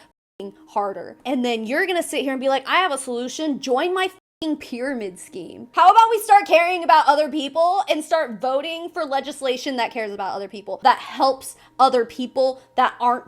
[SPEAKER 1] harder. And then you're gonna sit here and be like, I have a solution, join my pyramid scheme. How about we start caring about other people and start voting for legislation that cares about other people, that helps other people that aren't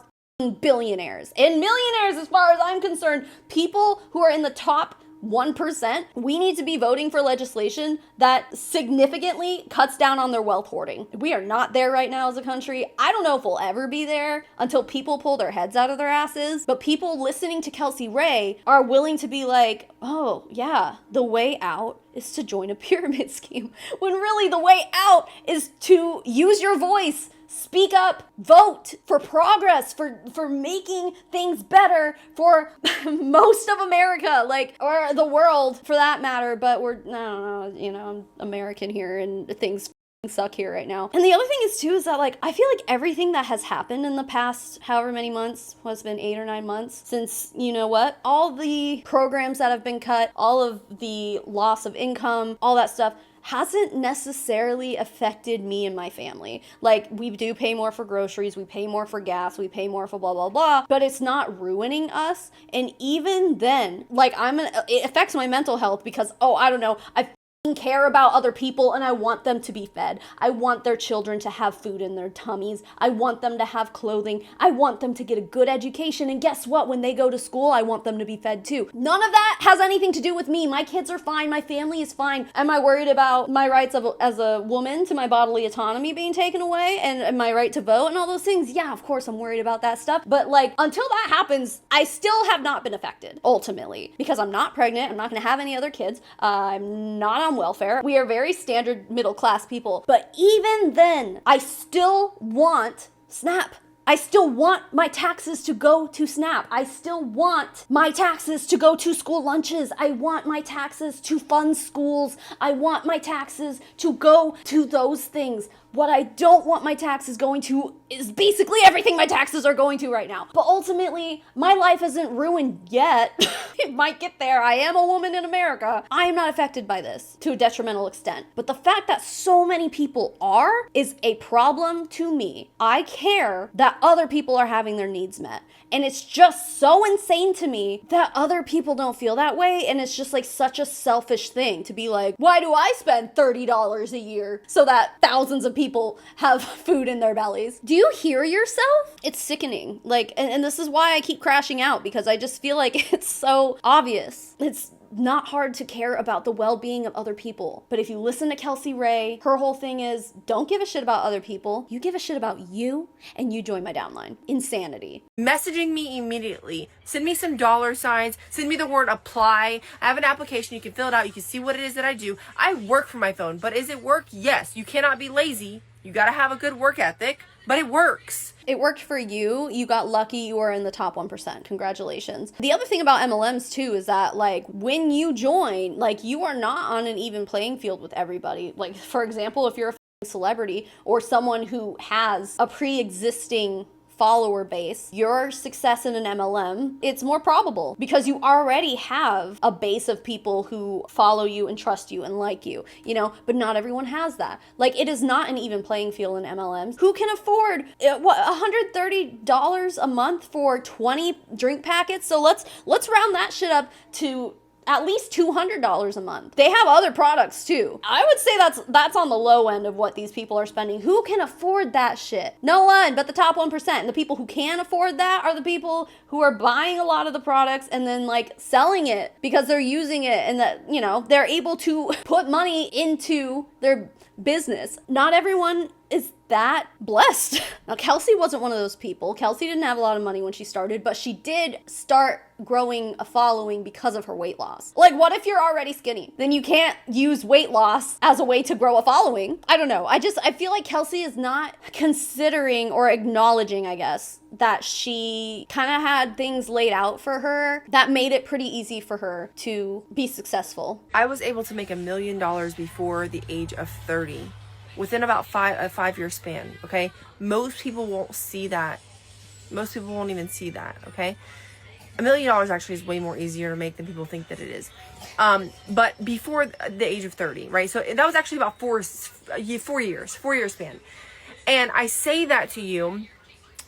[SPEAKER 1] billionaires and millionaires? As far as I'm concerned, people who are in the top 1%, we need to be voting for legislation that significantly cuts down on their wealth hoarding. We are not there right now as a country. I don't know if we'll ever be there until people pull their heads out of their asses, but people listening to Kelsey Rhae are willing to be like, oh yeah, the way out is to join a pyramid scheme, when really the way out is to use your voice, speak up, vote for progress, for making things better for most of America, like, or the world for that matter. But I don't know, you know, I'm American here and things suck here right now. And the other thing is too, is that like, I feel like everything that has happened in the past however many months, has been 8 or 9 months since, you know what, all the programs that have been cut, all of the loss of income, all that stuff, hasn't necessarily affected me and my family. Like, we do pay more for groceries, we pay more for gas, we pay more for blah, blah, blah, but it's not ruining us. And even then, like, it affects my mental health because, oh, I don't know, I care about other people, and I want them to be fed. I want their children to have food in their tummies. I want them to have clothing. I want them to get a good education. And guess what? When they go to school, I want them to be fed too. None of that has anything to do with me. My kids are fine. My family is fine. Am I worried about my rights as a woman to my bodily autonomy being taken away and my right to vote and all those things? Yeah, of course I'm worried about that stuff. But like, until that happens, I still have not been affected, ultimately, because I'm not pregnant. I'm not going to have any other kids. I'm not on welfare. We are very standard middle class people. But even then, I still want SNAP. I still want my taxes to go to SNAP. I still want my taxes to go to school lunches. I want my taxes to fund schools. I want my taxes to go to those things. What I don't want my taxes going to is basically everything my taxes are going to right now. But ultimately, my life isn't ruined yet. It might get there. I am a woman in America. I am not affected by this to a detrimental extent. But the fact that so many people are is a problem to me. I care that other people are having their needs met. And it's just so insane to me that other people don't feel that way. And it's just like such a selfish thing to be like, why do I spend $30 a year so that thousands of people have food in their bellies? Do you hear yourself? It's sickening. Like, and this is why I keep crashing out, because I just feel like it's so obvious. It's not hard to care about the well-being of other people. But if you listen to Kelsey Rhae, her whole thing is, don't give a shit about other people. You give a shit about you, and you join my downline. Insanity.
[SPEAKER 2] Messaging me immediately. Send me some $signs. Send me the word apply. I have an application. You can fill it out. You can see what it is that I do. I work for my phone, but is it work? Yes. You cannot be lazy. You got to have a good work ethic, but it works.
[SPEAKER 1] It worked for you. You got lucky. You are in the top 1%. Congratulations. The other thing about MLMs too is that, like, when you join, like, you are not on an even playing field with everybody. Like, for example, if you're a celebrity or someone who has a pre-existing follower base, your success in an MLM, it's more probable because you already have a base of people who follow you and trust you and like you, you know, but not everyone has that. Like, it is not an even playing field in MLMs. Who can afford $130 a month for 20 drink packets? So let's round that shit up to at least $200 a month. They have other products too. I would say that's on the low end of what these people are spending. Who can afford that shit? No one but the top 1%. And the people who can afford that are the people who are buying a lot of the products and then like selling it because they're using it and that, you know, they're able to put money into their business. Not everyone is that blessed. Now, Kelsey wasn't one of those people. Kelsey didn't have a lot of money when she started, but she did start growing a following because of her weight loss. Like, what if you're already skinny? Then you can't use weight loss as a way to grow a following. I don't know. I feel like Kelsey is not considering or acknowledging, I guess, that she kind of had things laid out for her that made it pretty easy for her to be successful.
[SPEAKER 2] I was able to make $1 million before the age of 30. Within about a 5-year span, okay? Most people won't see that. Most people won't even see that, okay? $1 million actually is way more easier to make than people think that it is. But before the age of 30, right? So that was actually about 4 year span. And I say that to you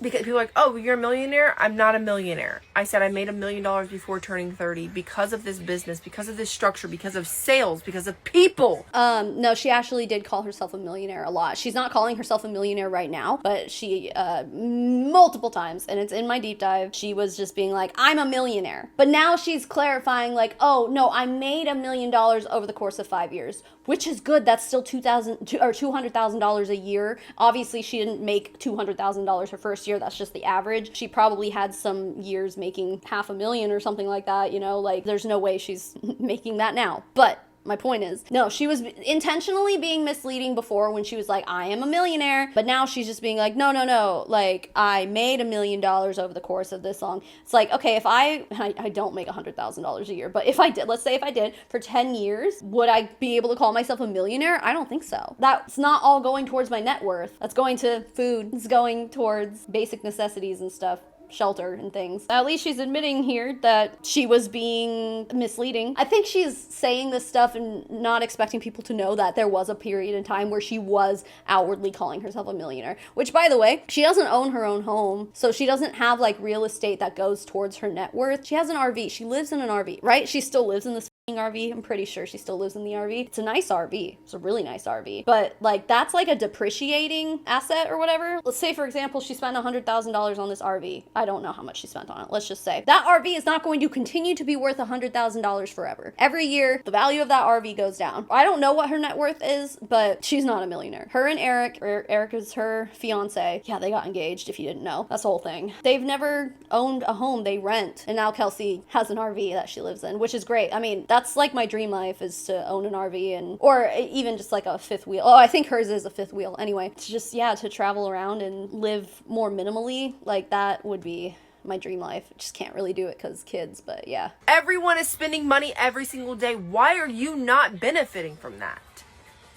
[SPEAKER 2] because people are like, oh, you're a millionaire? I'm not a millionaire. I said I made $1 million before turning 30 because of this business, because of this structure, because of sales, because of people.
[SPEAKER 1] No, she actually did call herself a millionaire a lot. She's not calling herself a millionaire right now, but she, multiple times, and it's in my deep dive, she was just being like, I'm a millionaire. But now she's clarifying like, oh, no, I made $1 million over the course of 5 years, which is good. That's still $200,000 a year. Obviously, she didn't make $200,000 her first year. That's just the average. She probably had some years making $500,000 or something like that, you know, like there's no way she's making that now. But my point is, no, she was intentionally being misleading before when she was like, I am a millionaire. But now she's just being like, no. Like, I made $1 million over the course of this long. It's like, okay, if I don't make $100,000 a year, but if I did, let's say if I did for 10 years, would I be able to call myself a millionaire? I don't think so. That's not all going towards my net worth. That's going to food. It's going towards basic necessities and stuff. Shelter and things. At least she's admitting here that she was being misleading. I think she's saying this stuff and not expecting people to know that there was a period in time where she was outwardly calling herself a millionaire, which, by the way, she doesn't own her own home, so she doesn't have like real estate that goes towards her net worth. She has an RV. She lives in an RV, right? She still lives in this RV. I'm pretty sure she still lives in the RV. It's a nice RV. It's a really nice RV. But like that's like a depreciating asset or whatever. Let's say, for example, she spent $100,000 on this RV. I don't know how much she spent on it. Let's just say that RV is not going to continue to be worth $100,000 forever. Every year, the value of that RV goes down. I don't know what her net worth is, but she's not a millionaire. Her and Eric, or Eric is her fiance. Yeah, they got engaged if you didn't know. That's the whole thing. They've never owned a home. They rent. And now Kelsey has an RV that she lives in, which is great. I mean, that's like my dream life, is to own an RV, and or even just like a fifth wheel. Oh, I think hers is a fifth wheel. Anyway, to just, yeah, to travel around and live more minimally, like that would be my dream life. Just can't really do it because kids, but yeah.
[SPEAKER 2] Everyone is spending money every single day. Why are you not benefiting from that?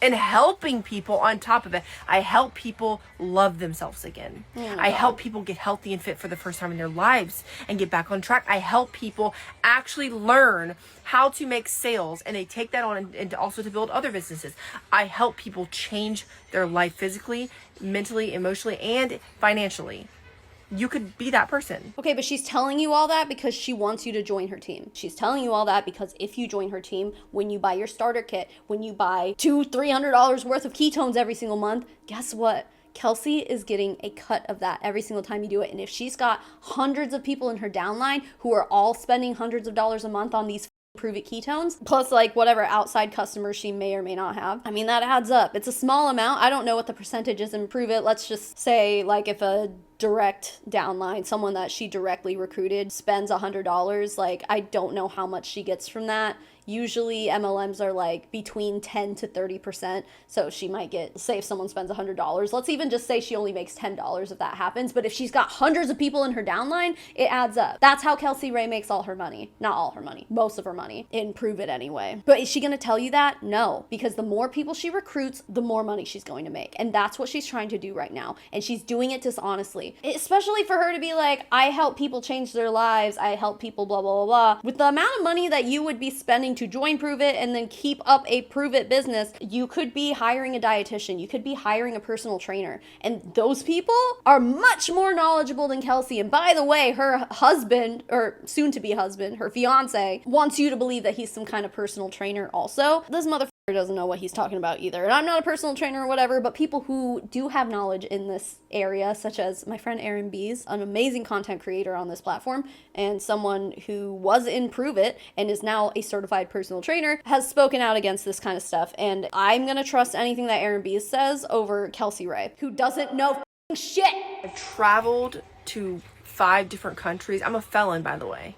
[SPEAKER 2] And helping people on top of it. I help people love themselves again. I help people get healthy and fit for the first time in their lives and get back on track. I help people actually learn how to make sales, and they take that on and also to build other businesses. I help people change their life physically, mentally, emotionally, and financially. You could be that person.
[SPEAKER 1] Okay, but she's telling you all that because she wants you to join her team. She's telling you all that because if you join her team, when you buy your starter kit, when you buy $200-$300 worth of ketones every single month, guess what? Kelsey is getting a cut of that every single time you do it. And if she's got hundreds of people in her downline who are all spending hundreds of dollars a month on these Pruvit ketones, plus like whatever outside customers she may or may not have, I mean, that adds up. It's a small amount. I don't know what the percentage is in Pruvit. Let's just say like if a direct downline, someone that she directly recruited, spends $100, like I don't know how much she gets from that. Usually MLMs are like between 10 to 30%. So she might get, say if someone spends $100, let's even just say she only makes $10 if that happens. But if she's got hundreds of people in her downline, it adds up. That's how Kelsey Rhae makes all her money. Not all her money, most of her money, in Pruvit anyway. But is she gonna tell you that? No, because the more people she recruits, the more money she's going to make. And that's what she's trying to do right now. And she's doing it dishonestly. Especially for her to be like, I help people change their lives. I help people blah, blah, blah, blah. With the amount of money that you would be spending to join Pruvit and then keep up a Pruvit business, you could be hiring a dietitian, you could be hiring a personal trainer, and those people are much more knowledgeable than Kelsey. And by the way, her husband, or soon to be husband, her fiance, wants you to believe that he's some kind of personal trainer also. This motherfucker doesn't know what he's talking about either. And I'm not a personal trainer or whatever, but people who do have knowledge in this area, such as my friend Erin Bees, an amazing content creator on this platform, and someone who was in Pruvit and is now a certified personal trainer, has spoken out against this kind of stuff. And I'm gonna trust anything that Erin Bees says over Kelsey Rhae, who doesn't know shit.
[SPEAKER 2] I've traveled to 5 different countries. I'm a felon, by the way.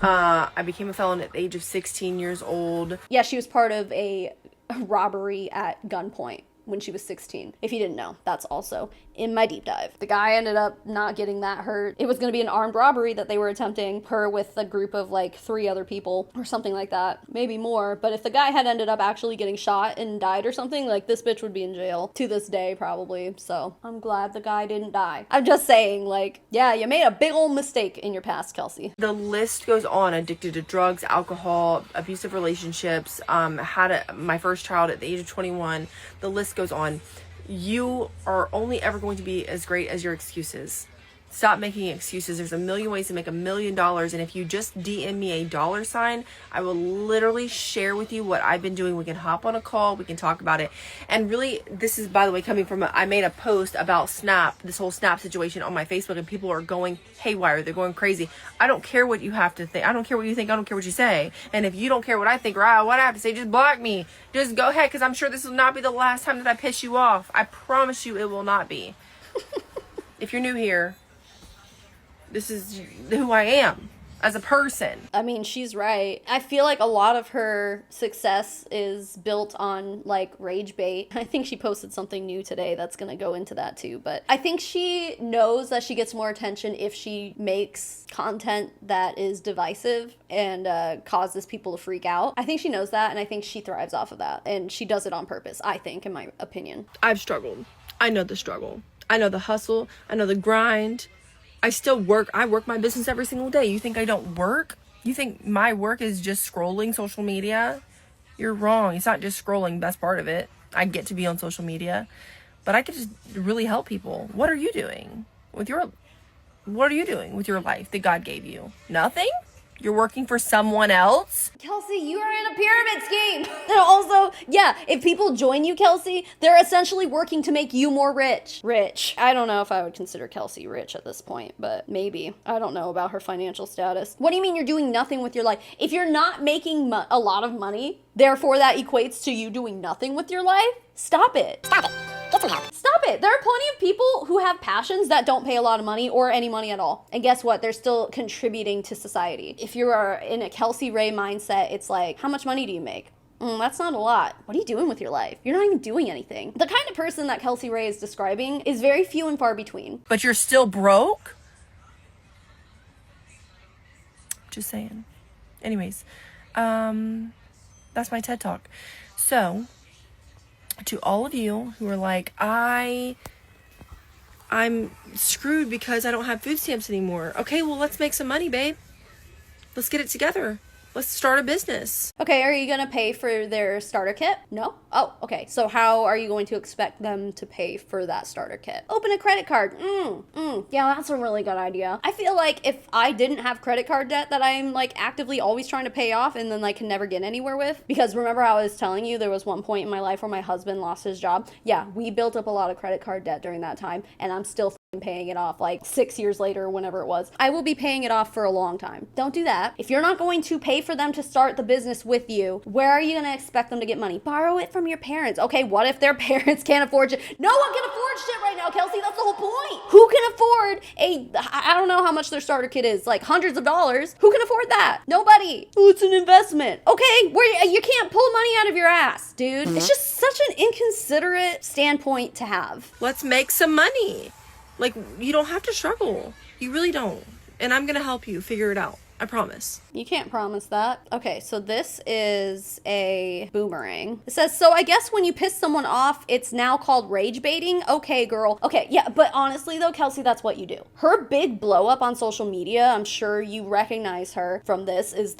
[SPEAKER 2] I became a felon at the age of 16 years old.
[SPEAKER 1] Yeah, she was part of a robbery at gunpoint when she was 16. If you didn't know, that's also in my deep dive. The guy ended up not getting that hurt. It was going to be an armed robbery that they were attempting, her with a group of like 3 other people or something like that, maybe more. But if the guy had ended up actually getting shot and died or something, like this bitch would be in jail to this day probably. So I'm glad the guy didn't die. I'm just saying, like, yeah, you made a big old mistake in your past, Kelsey.
[SPEAKER 2] The list goes on. Addicted to drugs, alcohol, abusive relationships, had my first child at the age of 21. The list goes on. You are only ever going to be as great as your excuses. Stop making excuses. There's a million ways to make $1 million. And if you just DM me a $sign, I will literally share with you what I've been doing. We can hop on a call. We can talk about it. And really, this is, by the way, coming from, I made a post about Snap, this whole Snap situation on my Facebook, and people are going haywire. They're going crazy. I don't care what you have to think. I don't care what you think. I don't care what you say. And if you don't care what I think or what I have to say, just block me. Just go ahead, because I'm sure this will not be the last time that I piss you off. I promise you it will not be. If you're new here, this is who I am as a person.
[SPEAKER 1] I mean, she's right. I feel like a lot of her success is built on like rage bait. I think she posted something new today that's gonna go into that too. But I think she knows that she gets more attention if she makes content that is divisive and causes people to freak out. I think she knows that, and I think she thrives off of that. And she does it on purpose, I think, in my opinion.
[SPEAKER 2] I've struggled. I know the struggle. I know the hustle. I know the grind. I still work. I work my business every single day. You think I don't work? You think my work is just scrolling social media? You're wrong. It's not just scrolling. That's part of it. I get to be on social media, but I could just really help people. What are you doing with your life that God gave you? Nothing? You're working for someone else?
[SPEAKER 1] Kelsey, you are in a pyramid scheme. And also, yeah, if people join you, Kelsey, they're essentially working to make you more rich. Rich. I don't know if I would consider Kelsey rich at this point, but maybe. I don't know about her financial status. What do you mean you're doing nothing with your life? If you're not making a lot of money, therefore that equates to you doing nothing with your life? Stop it.
[SPEAKER 4] Stop it. Get some help.
[SPEAKER 1] Stop it. There are plenty of people who have passions that don't pay a lot of money or any money at all. And guess what? They're still contributing to society. If you are in a Kelsey Rhae mindset, it's like, how much money do you make? That's not a lot. What are you doing with your life? You're not even doing anything. The kind of person that Kelsey Rhae is describing is very few and far between.
[SPEAKER 2] But you're still broke? Just saying. Anyways, that's my TED Talk. So, to all of you who are like, I'm screwed because I don't have food stamps anymore. Okay, well, let's make some money, babe. Let's get it together. Let's start a business.
[SPEAKER 1] Okay, are you gonna pay for their starter kit? No? Oh, okay. So how are you going to expect them to pay for that starter kit? Open a credit card. Yeah, that's a really good idea. I feel like if I didn't have credit card debt that I'm like actively always trying to pay off and then like can never get anywhere with, because remember how I was telling you there was one point in my life where my husband lost his job? Yeah, we built up a lot of credit card debt during that time and I'm still paying it off like 6 years later or whenever it was. I will be paying it off for a long time. Don't do that. If you're not going to pay for them to start the business with you, where are you going to expect them to get money? Borrow it from your parents. Okay, what if their parents can't afford shit? No one can afford shit right now, Kelsey. That's the whole point. Who can afford I don't know how much their starter kit is, like hundreds of dollars. Who can afford that? Nobody. Oh, it's an investment. Okay, where you can't pull money out of your ass, dude. It's just such an inconsiderate standpoint to have.
[SPEAKER 2] Let's make some money. Like, you don't have to struggle. You really don't. And I'm gonna help you figure it out. I promise.
[SPEAKER 1] You can't promise that. Okay, so this is a boomerang. It says, so I guess when you piss someone off, it's now called rage baiting? Okay, girl. Okay, yeah, but honestly though, Kelsey, that's what you do. Her big blow up on social media, I'm sure you recognize her from this, is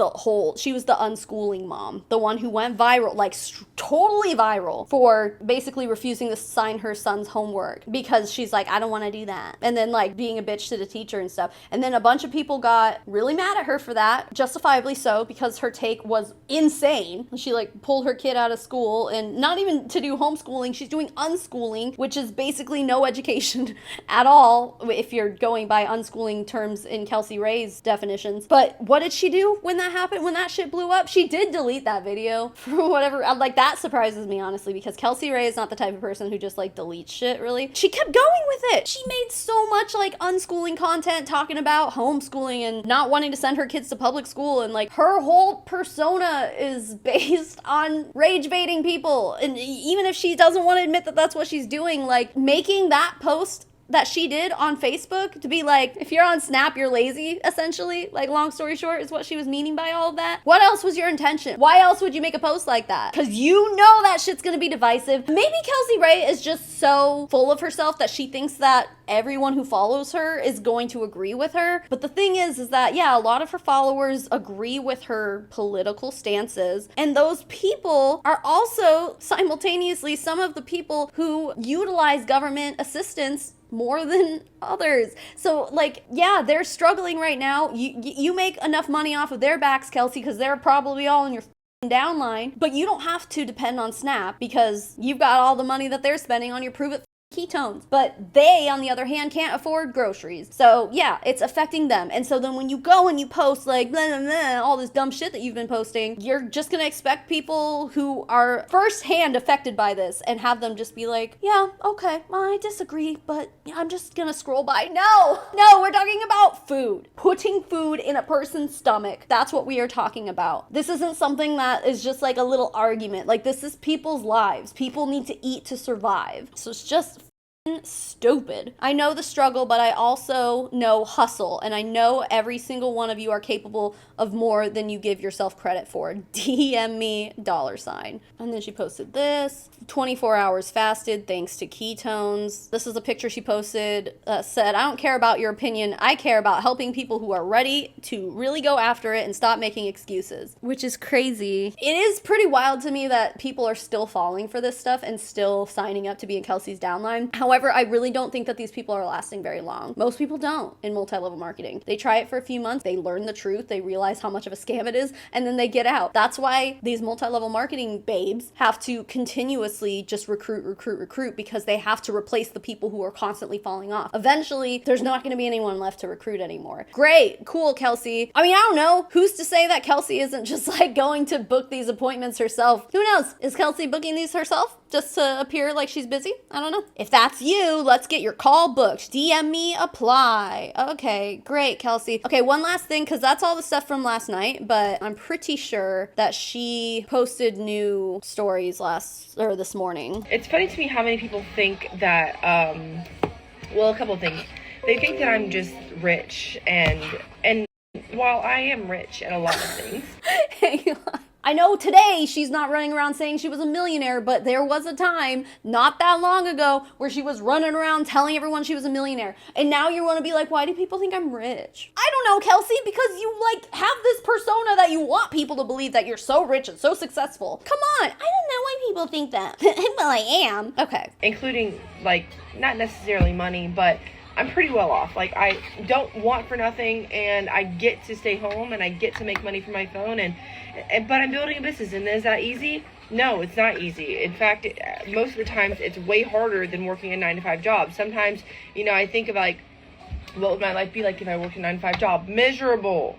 [SPEAKER 1] she was the unschooling mom. The one who went viral, like totally viral, for basically refusing to sign her son's homework because she's like, I don't want to do that. And then like being a bitch to the teacher and stuff. And then a bunch of people got really mad at her for that, justifiably so, because her take was insane. She like pulled her kid out of school, and not even to do homeschooling, she's doing unschooling, which is basically no education at all if you're going by unschooling terms in Kelsey Rhae's definitions. But what did she do when that happened, when that shit blew up? She did delete that video for whatever. Like, that surprises me, honestly, because Kelsey Rhae is not the type of person who just like deletes shit, really. She kept going with it. She made so much like unschooling content talking about homeschooling and not wanting to send her kids to public school, and like her whole persona is based on rage baiting people. And even if she doesn't want to admit that that's what she's doing, like making that post that she did on Facebook to be like, if you're on Snap, you're lazy, essentially. Like, long story short, is what she was meaning by all of that. What else was your intention? Why else would you make a post like that? Because you know that shit's gonna be divisive. Maybe Kelsey Rhae is just so full of herself that she thinks that everyone who follows her is going to agree with her. But the thing is that, yeah, a lot of her followers agree with her political stances. And those people are also simultaneously some of the people who utilize government assistance more than others. So like, yeah, they're struggling right now. You make enough money off of their backs, Kelsey, because they're probably all in your downline, but you don't have to depend on Snap because you've got all the money that they're spending on your Pruvit ketones. But they, on the other hand, can't afford groceries. So yeah, it's affecting them. And so then when you go and you post like blah, blah, blah, all this dumb shit that you've been posting, you're just gonna expect people who are firsthand affected by this and have them just be like, yeah, okay, I disagree, but I'm just gonna scroll by. No, we're talking about food. Putting food in a person's stomach. That's what we are talking about. This isn't something that is just like a little argument. Like, this is people's lives. People need to eat to survive. So it's just stupid. I know the struggle, but I also know hustle, and I know every single one of you are capable of more than you give yourself credit for. DM me $. And then she posted this, 24 hours fasted thanks to ketones. This is a picture she posted, said, I don't care about your opinion, I care about helping people who are ready to really go after it and stop making excuses. Which is crazy. It is pretty wild to me that people are still falling for this stuff and still signing up to be in Kelsey's downline. However, However, I really don't think that these people are lasting very long. Most people don't in multi-level marketing. They try it for a few months, they learn the truth, they realize how much of a scam it is, and then they get out. That's why these multi-level marketing babes have to continuously just recruit because they have to replace the people who are constantly falling off. Eventually, there's not going to be anyone left to recruit anymore. Great, cool, Kelsey. I mean, I don't know. Who's to say that Kelsey isn't just like going to book these appointments herself? Who knows? Is Kelsey booking these herself just to appear like she's busy? I don't know. If that's you, let's get your call booked. DM me, apply. Okay, great, Kelsey. Okay, one last thing, because that's all the stuff from last night, but I'm pretty sure that she posted new stories this morning.
[SPEAKER 2] It's funny to me how many people think that, well, a couple of things. They think that I'm just rich, and while I am rich at a lot of things.
[SPEAKER 1] I know today she's not running around saying she was a millionaire, but there was a time not that long ago where she was running around telling everyone she was a millionaire. And now you want to be like, why do people think I'm rich? I don't know, Kelsey, because you like have this persona that you want people to believe that you're so rich and so successful. Come on, I don't know why people think that. Well, I am. Okay.
[SPEAKER 2] Including, like, not necessarily money, but I'm pretty well off. Like, I don't want for nothing, and I get to stay home, and I get to make money from my phone, but I'm building a business, and is that easy? No, it's not easy. In fact, most of the times, it's way harder than working a 9-to-5 job. Sometimes, I think of, like, what would my life be like if I worked a 9-to-5 job? Miserable.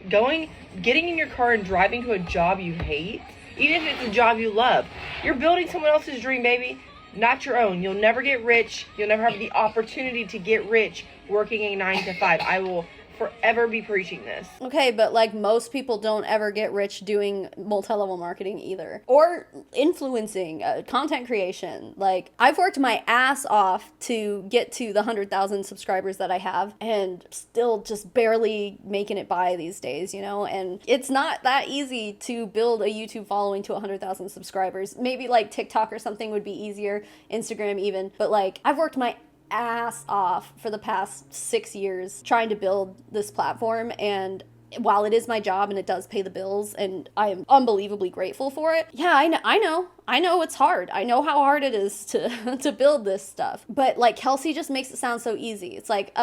[SPEAKER 2] Getting in your car and driving to a job you hate, even if it's a job you love, you're building someone else's dream, baby. Not your own. You'll never get rich. You'll never have the opportunity to get rich working a 9-to-5. I will forever be preaching this.
[SPEAKER 1] Okay, but like most people don't ever get rich doing multi-level marketing either. Or influencing, content creation. Like, I've worked my ass off to get to the 100,000 subscribers that I have and still just barely making it by these days, and it's not that easy to build a YouTube following to 100,000 subscribers. Maybe like TikTok or something would be easier, Instagram even, but like I've worked my ass off for the past 6 years trying to build this platform, and while it is my job and it does pay the bills and I am unbelievably grateful for it, yeah, I know it's hard. I know how hard it is to build this stuff. But like Kelsey just makes it sound so easy. It's like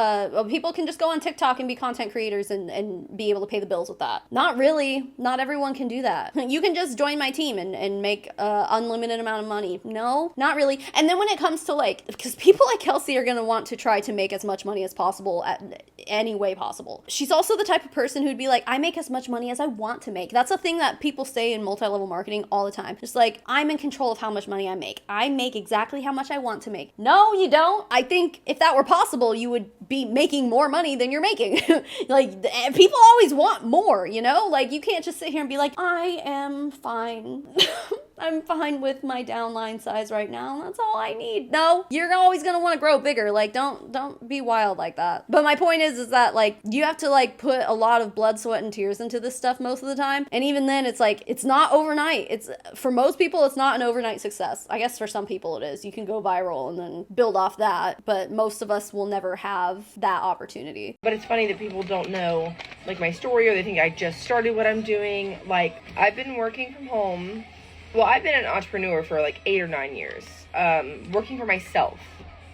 [SPEAKER 1] people can just go on TikTok and be content creators and be able to pay the bills with that. Not really. Not everyone can do that. You can just join my team and make unlimited amount of money. No, not really. And then when it comes to like, because people like Kelsey are going to want to try to make as much money as possible at any way possible. She's also the type of person who'd be like, I make as much money as I want to make. That's a thing that people say in multi-level marketing all the time. Just like, I'm in control of how much money I make. I make exactly how much I want to make. No, you don't. I think if that were possible, you would be making more money than you're making. Like, people always want more, Like, you can't just sit here and be like, I am fine. I'm fine with my downline size right now. That's all I need. No, you're always going to want to grow bigger. Like, don't be wild like that. But my point is that like, you have to like put a lot of blood, sweat, and tears into this stuff most of the time. And even then it's like, it's not overnight. It's for most people, it's not an overnight success. I guess for some people it is. You can go viral and then build off that. But most of us will never have that opportunity.
[SPEAKER 2] But it's funny that people don't know like my story, or they think I just started what I'm doing. Like, I've been working from home. Well, I've been an entrepreneur for like 8 or 9 years, working for myself.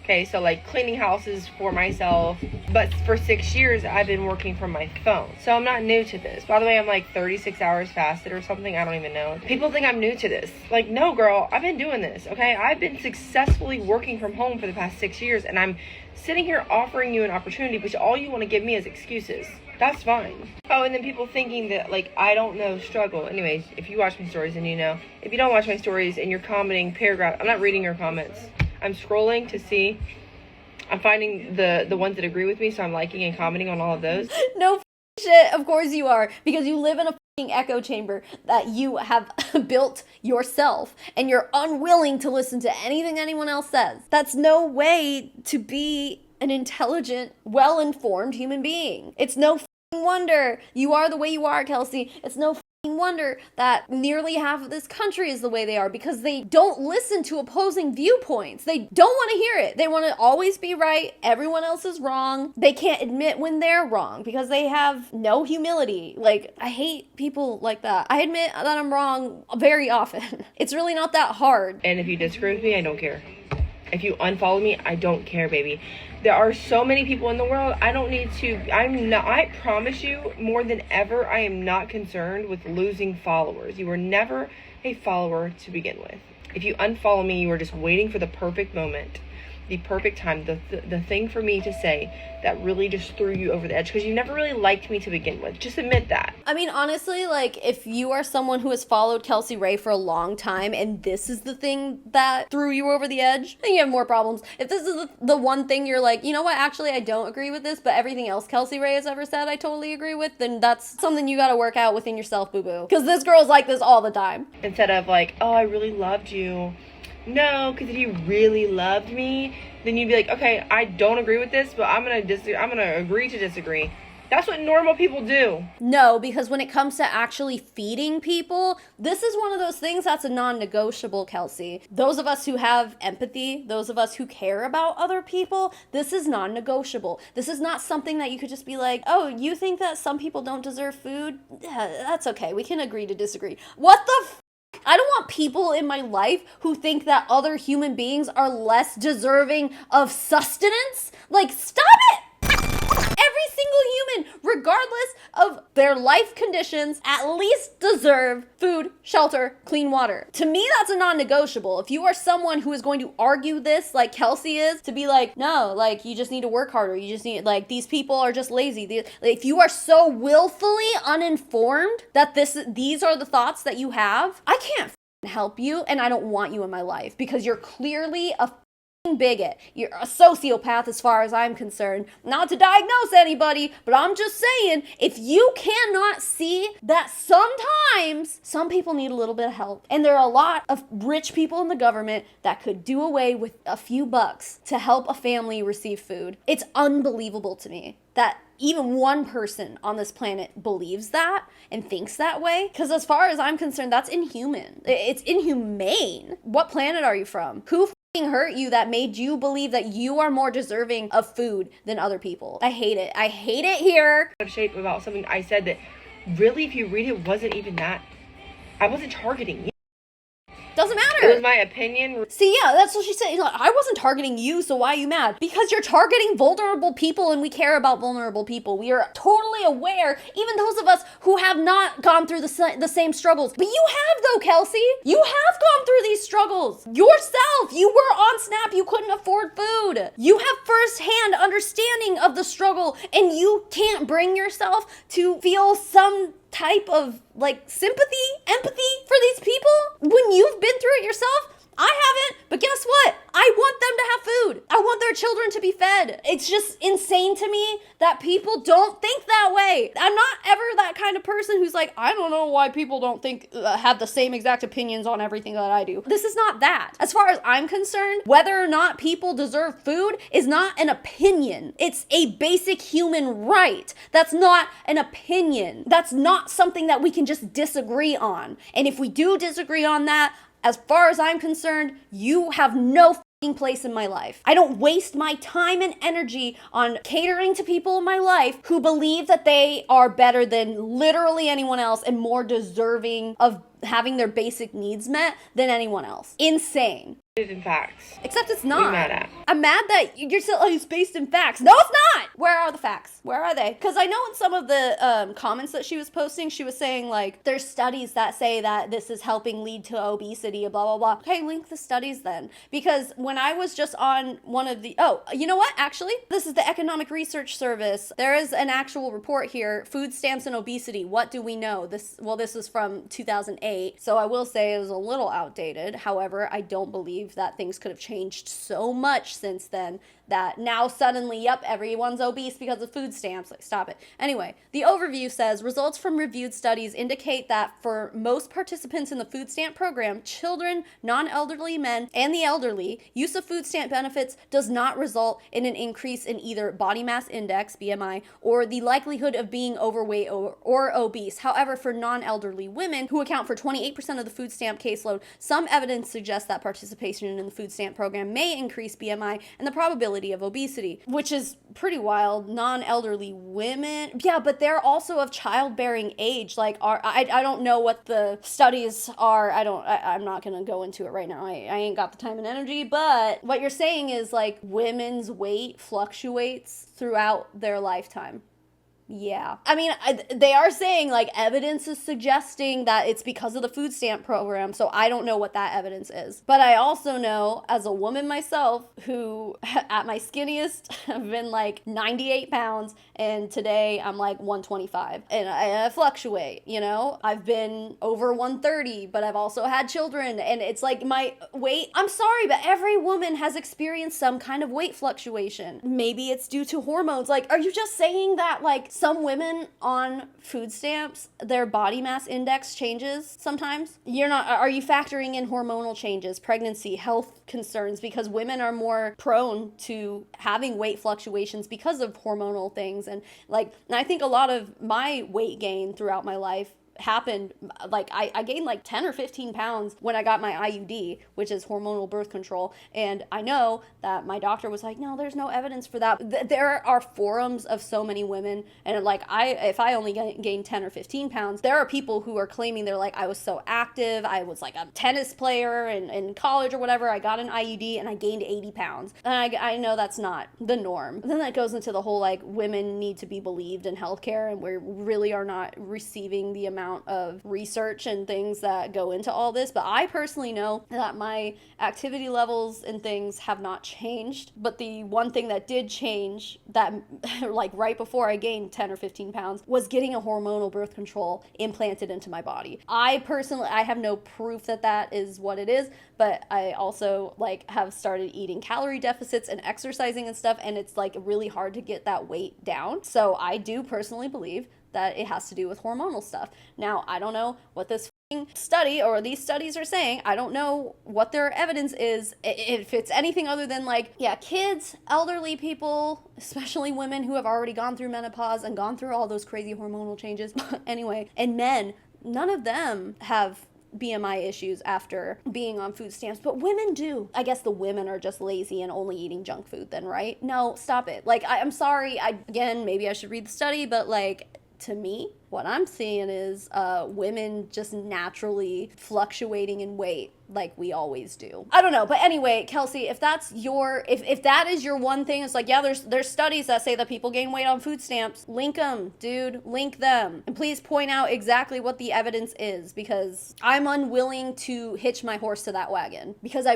[SPEAKER 2] Okay, so like cleaning houses for myself. But for 6 years, I've been working from my phone. So I'm not new to this. By the way, I'm like 36 hours fasted or something. I don't even know. People think I'm new to this. Like, no, girl, I've been doing this. Okay, I've been successfully working from home for the past 6 years. And I'm sitting here offering you an opportunity, but all you want to give me is excuses. That's fine. Oh, and then people thinking that, like, I don't know struggle. Anyways, if you watch my stories, then you know. If you don't watch my stories and you're commenting paragraph, I'm not reading your comments. I'm scrolling to see. I'm finding the ones that agree with me, so I'm liking and commenting on all of those.
[SPEAKER 1] No shit, of course you are. Because you live in a echo chamber that you have built yourself, and you're unwilling to listen to anything anyone else says. That's no way to be an intelligent, well-informed human being. It's no wonder you are the way you are, Kelsey. It's no wonder that nearly half of this country is the way they are, because they don't listen to opposing viewpoints. They don't want to hear it. They want to always be right. Everyone else is wrong. They can't admit when they're wrong because they have no humility. Like, I hate people like that. I admit that I'm wrong very often. It's really not that hard.
[SPEAKER 2] And if you disagree with me, I don't care. If you unfollow me, I don't care, baby. There are so many people in the world. I don't need to. I promise you, more than ever, I am not concerned with losing followers. You were never a follower to begin with. If you unfollow me, you are just waiting for the perfect moment, the perfect time, the thing for me to say that really just threw you over the edge, because you never really liked me to begin with. Just admit that.
[SPEAKER 1] I mean, honestly, like, if you are someone who has followed Kelsey Rhae for a long time and this is the thing that threw you over the edge, then you have more problems. If this is the one thing you're like, you know what, actually, I don't agree with this, but everything else Kelsey Rhae has ever said I totally agree with, then that's something you gotta work out within yourself, boo-boo. Because this girl's like this all the time.
[SPEAKER 2] Instead of like, oh, I really loved you. No, because if you really loved me, then you'd be like, okay, I don't agree with this, but I'm gonna agree to disagree. That's what normal people do.
[SPEAKER 1] No, because when it comes to actually feeding people, this is one of those things that's a non-negotiable, Kelsey. Those of us who have empathy, those of us who care about other people, this is non-negotiable. This is not something that you could just be like, oh, you think that some people don't deserve food? Yeah, that's okay. We can agree to disagree. What the I don't want people in my life who think that other human beings are less deserving of sustenance. Like, stop it! Every single human, regardless of their life conditions, at least deserve food, shelter, clean water. To me, that's a non-negotiable. If you are someone who is going to argue this like Kelsey is, to be like, no, like, you just need to work harder. You just need, like, these people are just lazy. If you are so willfully uninformed that these are the thoughts that you have, I can't help you, and I don't want you in my life because you're clearly a bigot. You're a sociopath as far as I'm concerned. Not to diagnose anybody, but I'm just saying, if you cannot see that sometimes some people need a little bit of help, and there are a lot of rich people in the government that could do away with a few bucks to help a family receive food. It's unbelievable to me that even one person on this planet believes that and thinks that way. Because as far as I'm concerned, that's inhuman. It's inhumane. What planet are you from? Who hurt you that made you believe that you are more deserving of food than other people? I hate it. I hate it here.
[SPEAKER 2] Of shape about something I said that really, if you read it, wasn't even that. I wasn't targeting you.
[SPEAKER 1] Doesn't matter.
[SPEAKER 2] It was my opinion.
[SPEAKER 1] See, yeah, that's what she said. Like, I wasn't targeting you, so why are you mad? Because you're targeting vulnerable people, and we care about vulnerable people. We are totally aware, even those of us who have not gone through the same struggles. But you have, though, Kelsey. You have gone through these struggles. Yourself. You were on SNAP. You couldn't afford food. You have firsthand understanding of the struggle, and you can't bring yourself to feel some type of, like, sympathy, empathy for these people when you've been through it yourself. I haven't, but guess what? I want them to have food. I want their children to be fed. It's just insane to me that people don't think that way. I'm not ever that kind of person who's like, I don't know why people don't think, have the same exact opinions on everything that I do. This is not that. As far as I'm concerned, whether or not people deserve food is not an opinion. It's a basic human right. That's not an opinion. That's not something that we can just disagree on. And if we do disagree on that, as far as I'm concerned, you have no place in my life. I don't waste my time and energy on catering to people in my life who believe that they are better than literally anyone else and more deserving of having their basic needs met than anyone else. Insane.
[SPEAKER 2] In facts.
[SPEAKER 1] Except it's not.
[SPEAKER 2] I'm mad at.
[SPEAKER 1] I'm mad that you're still, it's based in facts. No, it's not! Where are the facts? Where are they? Because I know in some of the comments that she was posting, she was saying, like, there's studies that say that this is helping lead to obesity, blah, blah, blah. Okay, link the studies then. Because when I was just on one of the, oh, you know what? Actually, this is the Economic Research Service. There is an actual report here, Food Stamps and Obesity. What do we know? This is from 2008. So I will say it was a little outdated. However, I don't believe that things could have changed so much since then that now suddenly, yep, everyone's obese because of food stamps. Like, stop it. Anyway, the overview says, results from reviewed studies indicate that for most participants in the food stamp program, children, non-elderly men, and the elderly, use of food stamp benefits does not result in an increase in either body mass index, BMI, or the likelihood of being overweight or obese. However, for non-elderly women, who account for 28% of the food stamp caseload, some evidence suggests that participation in the food stamp program may increase BMI and the probability possibility of obesity, which is pretty wild. Non-elderly women, yeah, but they're also of childbearing age. Like, I don't know what the studies are. I'm not gonna go into it right now. I ain't got the time and energy, but what you're saying is like women's weight fluctuates throughout their lifetime. Yeah. I mean, they are saying like evidence is suggesting that it's because of the food stamp program. So I don't know what that evidence is. But I also know as a woman myself who at my skinniest have been like 98 pounds and today I'm like 125 and I fluctuate, you know? I've been over 130, but I've also had children and it's like my weight, I'm sorry, but every woman has experienced some kind of weight fluctuation. Maybe it's due to hormones. Like, are you just saying that like some women on food stamps, their body mass index changes sometimes? Are you factoring in hormonal changes, pregnancy, health concerns? Because women are more prone to having weight fluctuations because of hormonal things. And I think a lot of my weight gain throughout my life happened, like I gained like 10 or 15 pounds when I got my IUD, which is hormonal birth control. And I know that my doctor was like, no, there's no evidence for that. There are forums of so many women, and like if I only gained 10 or 15 pounds, there are people who are claiming they're like, I was so active, I was like a tennis player in college or whatever, I got an IUD and I gained 80 pounds. And I know that's not the norm. Then that goes into the whole like women need to be believed in healthcare, and we really are not receiving the amount of research and things that go into all this. But I personally know that my activity levels and things have not changed. But the one thing that did change, that like right before I gained 10 or 15 pounds, was getting a hormonal birth control implanted into my body. I have no proof that that is what it is, but I also like have started eating calorie deficits and exercising and stuff, and it's like really hard to get that weight down. So I do personally believe that it has to do with hormonal stuff. Now, I don't know what this study or these studies are saying. I don't know what their evidence is. If it's anything other than like, yeah, kids, elderly people, especially women who have already gone through menopause and gone through all those crazy hormonal changes. Anyway, and men, none of them have BMI issues after being on food stamps, but women do. I guess the women are just lazy and only eating junk food then, right? No, stop it. Like, I'm sorry. Again, maybe I should read the study, but like, to me, what I'm seeing is women just naturally fluctuating in weight like we always do. I don't know, but anyway, Kelsey, if that's if that is your one thing, it's like, yeah, there's studies that say that people gain weight on food stamps. Link them, dude, link them. And please point out exactly what the evidence is, because I'm unwilling to hitch my horse to that wagon, because I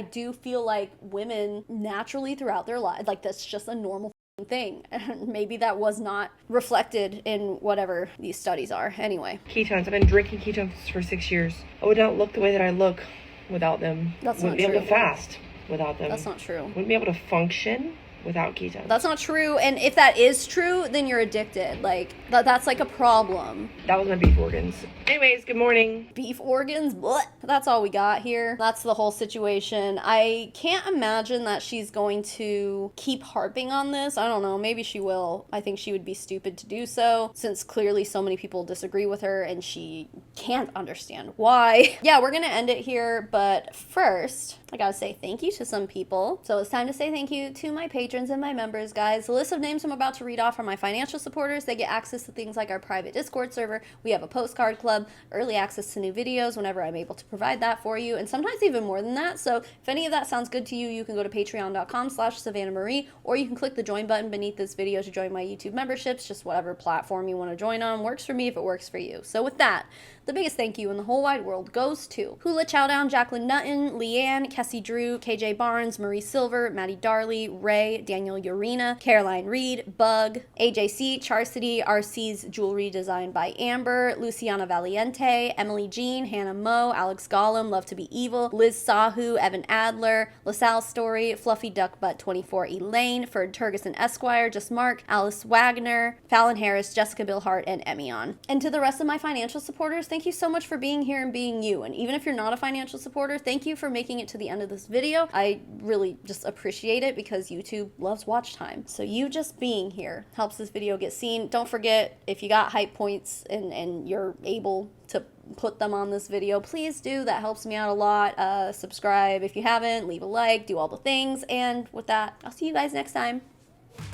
[SPEAKER 1] do feel like women naturally throughout their lives, like that's just a normal thing. And maybe that was not reflected in whatever these studies are. Anyway.
[SPEAKER 2] Ketones. I've been drinking ketones for 6 years. I would not look the way that I look without them.
[SPEAKER 1] That's not true.
[SPEAKER 2] Wouldn't be able to fast without them.
[SPEAKER 1] That's not true.
[SPEAKER 2] Wouldn't be able to function without ketones.
[SPEAKER 1] That's not true. And if that is true, then you're addicted. Like, that's like a problem.
[SPEAKER 2] That was my beef organs. Anyways, good morning.
[SPEAKER 1] Beef organs? What? That's all we got here. That's the whole situation. I can't imagine that she's going to keep harping on this. I don't know. Maybe she will. I think she would be stupid to do so, since clearly so many people disagree with her and she can't understand why. Yeah, we're gonna end it here, but first, I gotta say thank you to some people. So it's time to say thank you to my patrons and my members, guys. The list of names I'm about to read off are my financial supporters. They get access to things like our private Discord server. We have a postcard club, early access to new videos whenever I'm able to provide that for you, and sometimes even more than that. So if any of that sounds good to you, you can go to patreon.com/SavannahMarie, or you can click the join button beneath this video to join my YouTube memberships. Just whatever platform you want to join on works for me if it works for you. So with that, the biggest thank you in the whole wide world goes to Hula Chowdown, Jacqueline Nutton, Leanne, Kessie Drew, KJ Barnes, Marie Silver, Maddie Darley, Ray, Daniel Urena, Caroline Reed, Bug, AJC, Charcity, RC's Jewelry designed by Amber, Luciana Valiente, Emily Jean, Hannah Moe, Alex Gollum, Love to Be Evil, Liz Sahu, Evan Adler, LaSalle Story, Fluffy Duck Butt 24, Elaine, Ferd Turgeson Esquire, Just Mark, Alice Wagner, Fallon Harris, Jessica Billhart, and Emion. And to the rest of my financial supporters, thank you so much for being here and being you. And even if you're not a financial supporter, thank you for making it to the end of this video. I really just appreciate it, because YouTube loves watch time. So you just being here helps this video get seen. Don't forget, if you got hype points and you're able to put them on this video, please do. That helps me out a lot. Subscribe if you haven't, leave a like, do all the things. And with that, I'll see you guys next time.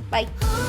[SPEAKER 1] Bye.